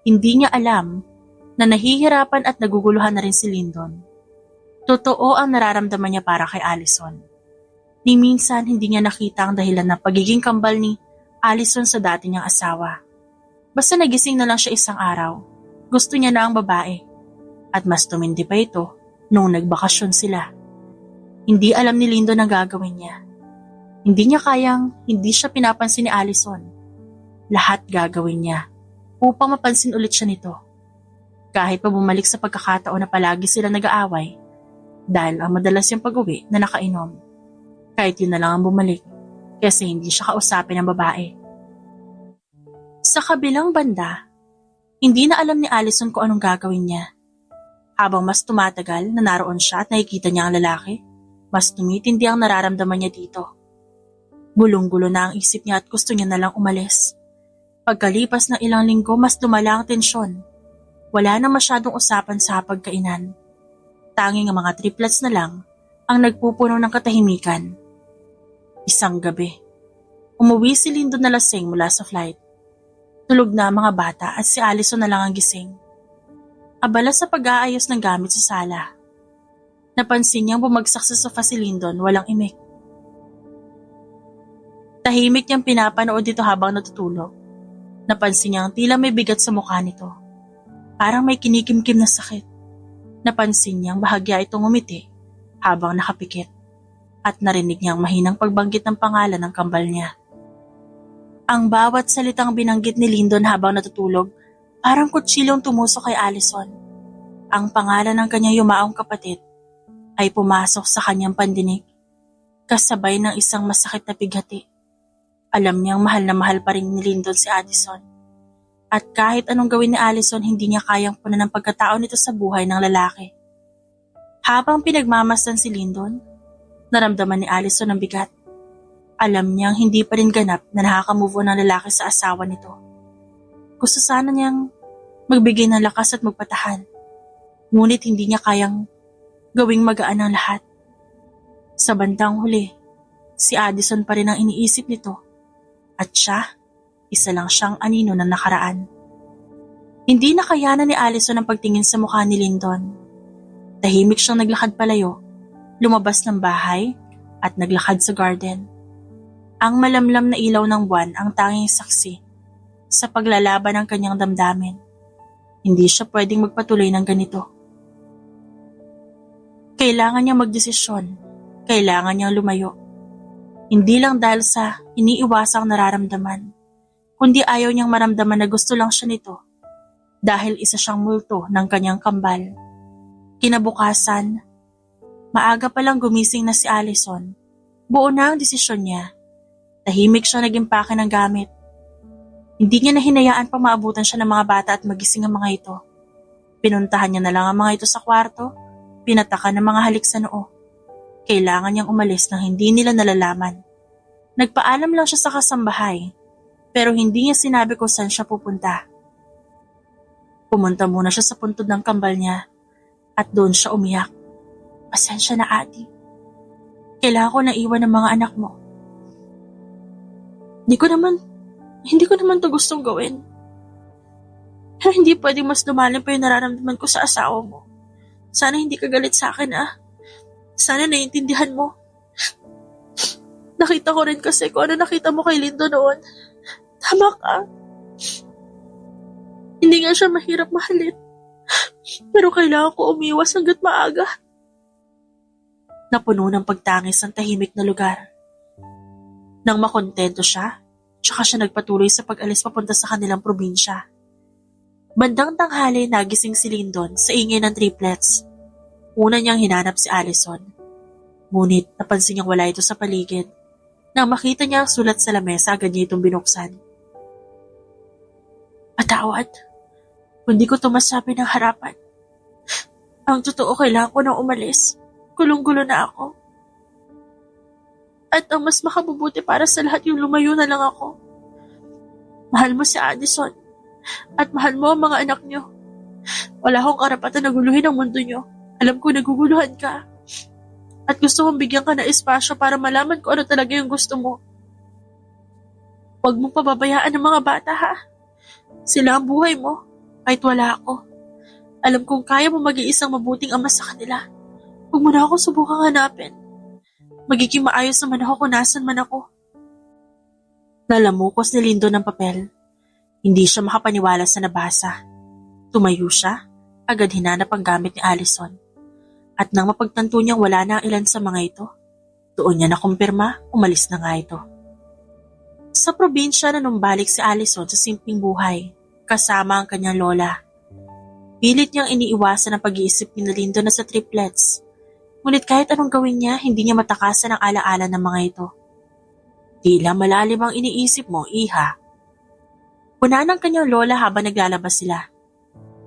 Hindi niya alam na nahihirapan at naguguluhan na rin si Lyndon. Totoo ang nararamdaman niya para kay Allison. Ni minsan hindi niya nakita ang dahilan ng pagiging kambal ni Allison sa dati niyang asawa. Basta nagising na lang siya isang araw, gusto niya na ang babae. At mas tumindi pa ito noong nagbakasyon sila. Hindi alam ni Lyndon ang gagawin niya. Hindi niya kayang hindi siya pinapansin ni Allison. Lahat gagawin niya upang mapansin ulit siya nito. Kahit pa bumalik sa pagkakataon na palagi sila nag-aaway dahil ang madalas yung pag-uwi na nakainom. Kahit yun na lang ang bumalik kasi hindi siya kausapin ng babae. Sa kabilang banda, hindi na alam ni Allison kung anong gagawin niya. Habang mas tumatagal na naroon siya at nakikita niya ang lalaki, mas tumitindi ang nararamdaman niya dito. Gulong-gulo na ang isip niya at gusto niya na lang umalis. Pagkalipas ng ilang linggo, mas lumala ang tensyon. Wala na masyadong usapan sa pagkainan. Tanging ang mga triplets na lang ang nagpupuno ng katahimikan. Isang gabi, umuwi si Lyndon na lasing mula sa flight. Tulog na ang mga bata at si Allison na lang ang gising. Abala sa pag-aayos ng gamit sa sala. Napansin niyang bumagsak sa sofa si Lyndon, walang imik. Tahimik niyang pinapanood ito habang natutulog. Napansin niyang tila may bigat sa mukha nito. Parang may kinikimkim na sakit. Napansin niyang bahagya itong umiti habang nakapikit. At narinig niyang mahinang pagbanggit ng pangalan ng kambal niya. Ang bawat salitang binanggit ni Lyndon habang natutulog, parang kutsilong tumusok kay Allison. Ang pangalan ng kanyang yumaong kapatid ay pumasok sa kanyang pandinig, kasabay ng isang masakit na bighati. Alam niyang mahal na mahal pa rin ni Lyndon si Addison. At kahit anong gawin ni Allison, hindi niya kayang punan ng pagkatao nito sa buhay ng lalaki. Habang pinagmamasdan si Lyndon, naramdaman ni Allison ang bigat. Alam niyang hindi pa rin ganap na nakaka-move on ng lalaki sa asawa nito. Gusto sana niyang magbigay ng lakas at magpatahan. Ngunit hindi niya kayang gawing magaan ang lahat. Sa bandang huli, si Addison pa rin ang iniisip nito. At siya, isa lang siyang anino ng nakaraan. Hindi nakayanan ni Allison ang pagtingin sa mukha ni Lyndon. Tahimik siyang naglakad palayo, lumabas ng bahay at naglakad sa garden. Ang malamlam na ilaw ng buwan ang tanging saksi sa paglalaban ng kanyang damdamin. Hindi siya pwedeng magpatuloy ng ganito. Kailangan niyang magdesisyon. Kailangan niyang lumayo. Hindi lang dahil sa iniiwasang nararamdaman, kundi ayaw niyang maramdaman na gusto lang siya nito dahil isa siyang multo ng kanyang kambal. Kinabukasan, maaga pa lang gumising na si Allison. Buo na ang desisyon niya. Tahimik siya nag-impake ng gamit. Hindi niya na hinayaan pang maabutan siya ng mga bata at magising ang mga ito. Pinuntahan niya na lang ang mga ito sa kwarto, pinatakan ng mga halik sa noo. Kailangan niyang umalis nang hindi nila nalalaman. Nagpaalam lang siya sa kasambahay, pero hindi niya sinabi kung saan siya pupunta. Pumunta muna siya sa puntod ng kambal niya at doon siya umiyak. Pasensya na, Adi. Kailangan ko na iwan ng mga anak mo. Hindi ko naman to gustong gawin. Pero hindi pwedeng mas lumalim pa yung nararamdaman ko sa asawa mo. Sana hindi ka galit sa akin, ah. Sana naiintindihan mo. Nakita ko rin kasi kung ano nakita mo kay Lindo noon. Tama ka. Hindi nga siya mahirap mahalin. Pero kailangan ko umiwas hanggat maaga. Napuno ng pagtangis ang tahimik na lugar. Nang makontento siya, tsaka siya nagpatuloy sa pag-alis papunta sa kanilang probinsya. Bandang tanghali nagising si Lyndon sa ingay ng triplets. Una niyang hinanap si Allison. Ngunit napansin niyang wala ito sa paligid. Nang makita niya ang sulat sa lamesa, agad niya itong binuksan. Patawad, hindi ko ito masabi ng harapan. Ang totoo, kailangan ko nang umalis. Gulong-gulo na ako. At ang mas makabubuti para sa lahat yung lumayo na lang ako. Mahal mo si Addison. At mahal mo ang mga anak niyo. Wala akong karapatan na guluhin ang mundo niyo. Alam ko naguguluhan ka. At gusto kong bigyan ka ng espasyo para malaman ko ano talaga yung gusto mo. Huwag mong pababayaan ang mga bata, ha? Sila ang buhay mo. Kahit wala ako, alam kong kaya mo mag-iisang mabuting ama sa kanila. Huwag mo na ako subukang hanapin. Magiging maayos naman ako kung nasan man ako. Nalamukos ni Lindon ng papel. Hindi siya makapaniwala sa nabasa. Tumayo siya, agad hinanap ang gamit ni Allison. At nang mapagtanto niyang wala na ang ilan sa mga ito, doon niya nakumpirma, umalis na nga ito. Sa probinsya na numbalik si Allison sa simpleng buhay, kasama ang kanyang lola. Pilit niyang iniiwasan ang pag-iisip ni Lindon na sa triplets. Ngunit kahit anong gawin niya, hindi niya matakasan ang alaala ng mga ito. Tila malalim ang iniisip mo, iha. Puna ng kanyang lola habang naglalabas sila.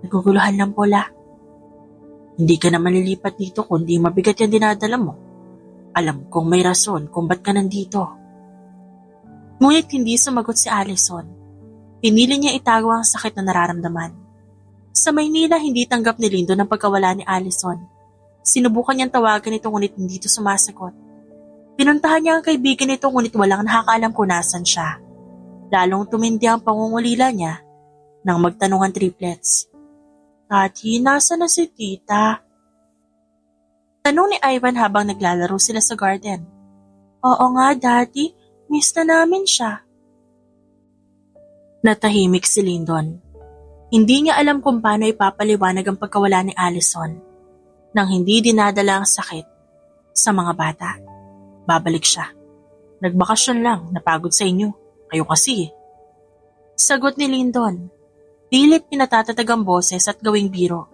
Naguguluhan lang Pola. Hindi ka naman lilipat dito kundi mabigat yung dinadala mo. Alam kong may rason kung ba't ka nandito. Ngunit hindi sumagot si Allison. Pinili niya itago ang sakit na nararamdaman. Sa Maynila, hindi tanggap ni Lindon ang pagkawala ni Allison. Sinubukan niyang tawagan ito ngunit hindi ito sumasagot. Pinuntahan niya ang kaibigan nito ngunit walang nakakaalam kung nasan siya. Lalong tumindi ang pangungulila niya nang magtanong ang triplets. Tati, nasa na si tita? Tanong ni Ivan habang naglalaro sila sa garden. Oo nga, Daddy. Miss na namin siya. Natahimik si Lindon. Hindi niya alam kung paano ipapaliwanag ang pagkawala ni Allison nang hindi dinadala ang sakit sa mga bata. Babalik siya. Nagbakasyon lang, napagod sa inyo. Kayo kasi. Sagot ni Lindon. Pilit pinatatatag ang boses at gawing biro.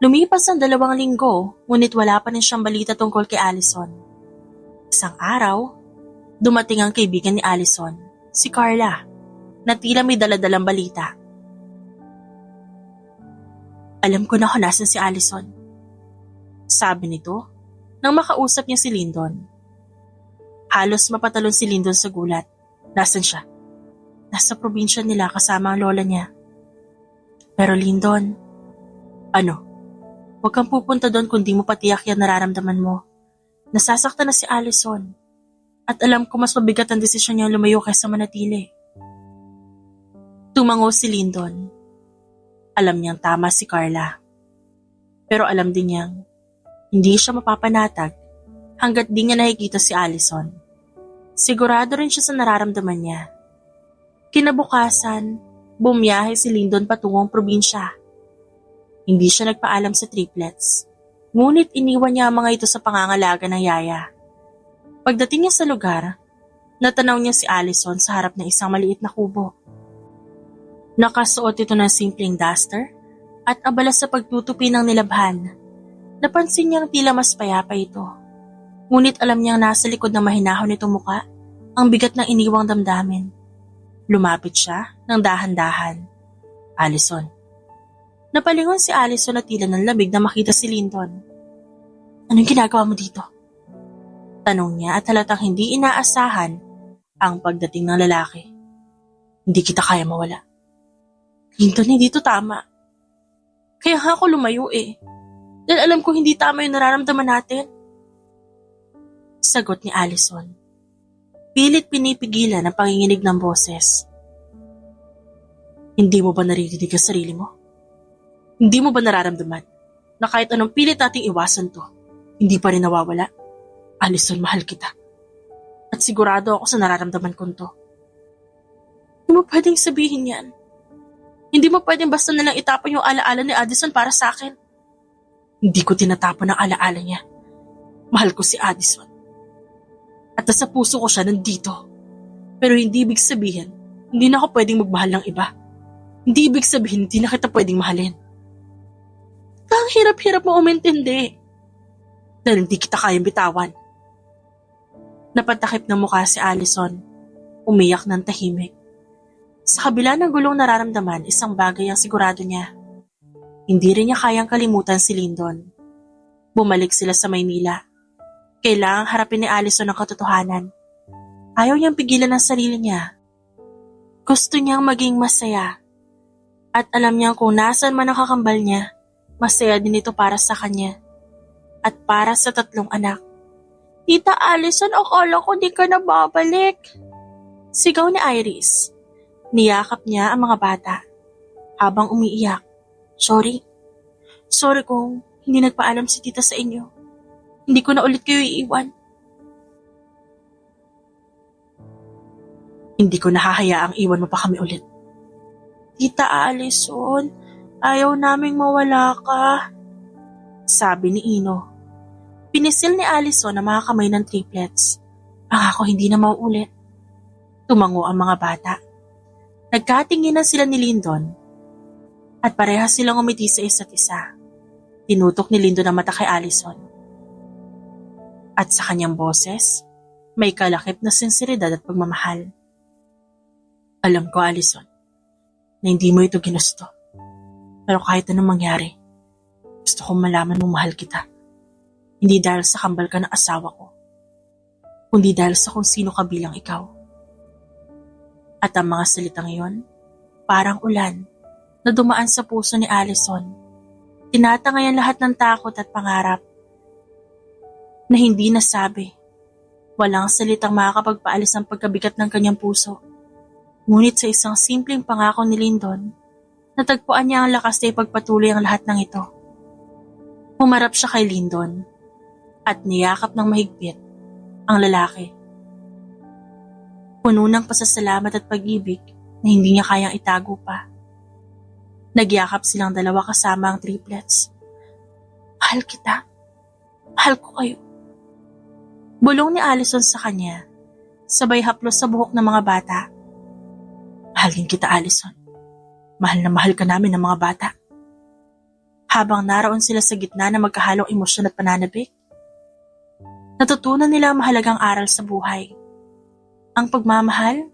Lumipas ang 2 linggo, ngunit wala pa rin siyang balita tungkol kay Allison. Isang araw, dumating ang kaibigan ni Allison, si Carla, na tila may daladalang balita. Alam ko na kung nasan si Allison. Sabi nito, nang makausap niya si Lindon. Halos mapatalon si Lindon sa gulat. Nasaan siya? Nasa probinsya nila kasama ang lola niya. Pero Lindon, ano? Huwag kang pupunta doon kung di mo patiyak yan nararamdaman mo. Nasasaktan na si Allison. At alam ko mas mabigat ang desisyon niya lumayo kaysa manatili. Tumango si Lindon. Alam niyang tama si Carla. Pero alam din niyang hindi siya mapapanatag hanggat di niya nakikita si Allison. Sigurado rin siya sa nararamdaman niya. Kinabukasan, bumiyahe si Lindon patungong probinsya. Hindi siya nagpaalam sa triplets, ngunit iniwan niya ang mga ito sa pangangalaga ng yaya. Pagdating niya sa lugar, natanaw niya si Allison sa harap ng isang maliit na kubo. Nakasuot ito ng simpleng duster at abala sa pagtutupi ng nilabhan. Napansin niyang tila mas payapa ito. Ngunit alam niyang nasa likod ng mahinahon nitong muka ang bigat ng iniwang damdamin. Lumapit siya ng dahan-dahan. Allison. Napalingon si Allison na tila ng lamig na makita si Lindon. Anong ginagawa mo dito? Tanong niya at halatang hindi inaasahan ang pagdating ng lalaki. Hindi kita kaya mawala. Lindon, hindi ito tama. Kaya nga ako lumayo Dahil alam ko hindi tama yung nararamdaman natin. Sagot ni Allison. Pilit pinipigilan ang panginginig ng boses. Hindi mo ba naririnig ang sarili mo? Hindi mo ba nararamdaman na kahit anong pilit nating iwasan to, hindi pa rin nawawala? Allison, mahal kita. At sigurado ako sa nararamdaman ko to. Hindi mo pwedeng sabihin yan. Hindi mo pwedeng basta nalang itapon yung alaala ni Addison para sa akin. Hindi ko tinatapon ang alaala niya. Mahal ko si Addison. At nasa puso ko siya nandito. Pero hindi ibig sabihin, hindi na ako pwedeng magmahal ng iba. Hindi ibig sabihin, hindi na kita pwedeng mahalin. Ang hirap-hirap mo umintindi. Dahil hindi kita kayang bitawan. Napatakip ng mukha si Allison. Umiyak ng tahimik. Sa kabila ng gulong nararamdaman, isang bagay ang sigurado niya. Hindi rin niya kayang kalimutan si Lindon. Bumalik sila sa Maynila. Kailangang harapin ni Allison ang katotohanan. Ayaw niyang pigilan ang sarili niya. Gusto niyang maging masaya. At alam niyang kung nasaan man ang kakambal niya, masaya din ito para sa kanya. At para sa 3 anak. Tita Allison, akala ko di ka na babalik. Sigaw ni Iris. Niyakap niya ang mga bata. habang umiiyak. Sorry. Sorry kung hindi nagpaalam si tita sa inyo. Hindi ko na ulit kayo iiwan. Hindi ko nahahayaang iwan mo pa kami ulit. Tita Allison, ayaw naming mawala ka, sabi ni Ino. Pinisil ni Allison ang mga kamay ng triplets. Pangako hindi na mauulit. Tumango ang mga bata. Nagkatinginan sila ni Lyndon at parehas silang umiti sa isa't isa. Tinutok ni Lyndon ang mata kay Allison. At sa kanyang boses, may kalakip na sinseridad at pagmamahal. Alam ko, Allison, na hindi mo ito ginusto. Pero kahit anong mangyari, gusto kong malaman mong mahal kita. Hindi dahil sa kambal ka ng asawa ko, kundi dahil sa kung sino ka bilang ikaw. At ang mga salitang iyon, parang ulan na dumaan sa puso ni Allison. Tinatangayan lahat ng takot at pangarap na hindi nasabi. Walang salitang makakapagpaalis ng pagkabigat ng kanyang puso. Ngunit sa isang simpleng pangako ni Lyndon, natagpuan niya ang lakas na ipagpatuloy ang lahat ng ito. Humarap siya kay Lyndon at niyakap ng mahigpit ang lalaki. Puno ng pasasalamat at pag-ibig na hindi niya kayang itago pa. Nagyakap silang dalawa kasama ang triplets. Mahal kita. Mahal ko kayo. Bulong ni Allison sa kanya, sabay haplos sa buhok ng mga bata. Mahal din kita, Allison. Mahal na mahal ka namin ng mga bata. Habang naroon sila sa gitna ng magkahalong emosyon at pananabik, natutunan nila ang mahalagang aral sa buhay. Ang pagmamahal,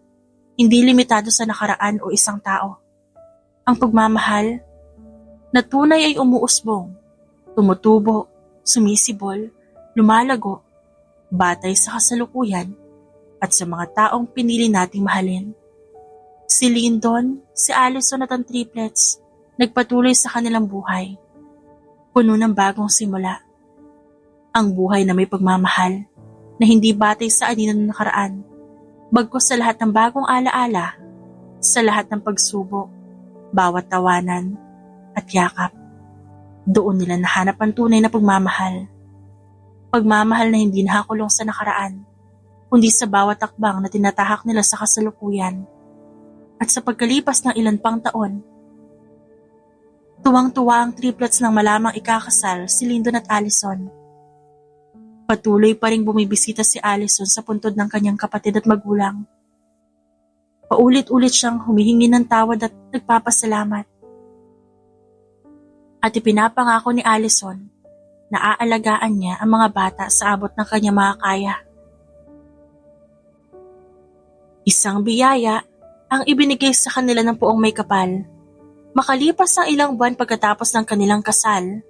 hindi limitado sa nakaraan o isang tao. Ang pagmamahal, na tunay ay umuusbong, tumutubo, sumisibol, lumalago, batay sa kasalukuyan at sa mga taong pinili nating mahalin. Si Lyndon, si Allison at ang triplets nagpatuloy sa kanilang buhay. Puno ng bagong simula. Ang buhay na may pagmamahal na hindi batay sa anino ng nakaraan, bagkus sa lahat ng bagong alaala, sa lahat ng pagsubok, bawat tawanan at yakap. Doon nila nahanap ang tunay na pagmamahal. Pagmamahal na hindi nakakulong sa nakaraan, kundi sa bawat akbang na tinatahak nila sa kasalukuyan. At sa pagkalipas ng ilan pang taon, tuwang-tuwa ang triplets nang malamang ikakasal si Lyndon at Allison. Patuloy pa ring bumibisita si Allison sa puntod ng kanyang kapatid at magulang. Paulit-ulit siyang humihingi ng tawad at nagpapasalamat. At ipinapangako ni Allison na aalagaan niya ang mga bata sa abot ng kanyang makakaya. Isang biyaya ang ibinigay sa kanila ng poong may kapal. Makalipas ang ilang buwan pagkatapos ng kanilang kasal,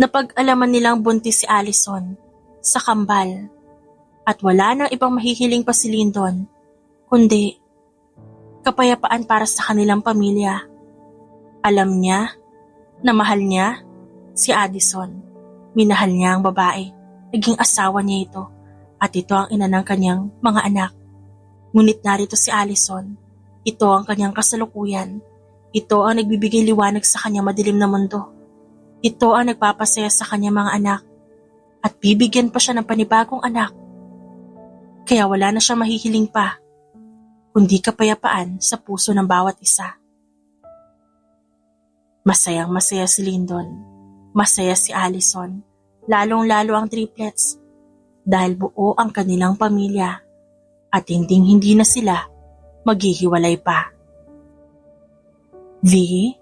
napag-alaman nilang buntis si Allison sa kambal at wala nang ibang mahihiling pa si Lyndon, kundi kapayapaan para sa kanilang pamilya. Alam niya na mahal niya si Addison. Minahal niya ang babae, naging asawa niya ito at ito ang ina ng kanyang mga anak. Ngunit narito si Allison. Ito ang kanyang kasalukuyan. Ito ang nagbibigay liwanag sa kanyang madilim na mundo. Ito ang nagpapasaya sa kanyang mga anak. At bibigyan pa siya ng panibagong anak. Kaya wala na siya mahihiling pa, kundi kapayapaan sa puso ng bawat isa. Masayang masaya si Lyndon. Masaya si Allison. Lalong-lalo ang triplets. Dahil buo ang kanilang pamilya. At hindi na sila maghihiwalay pa. The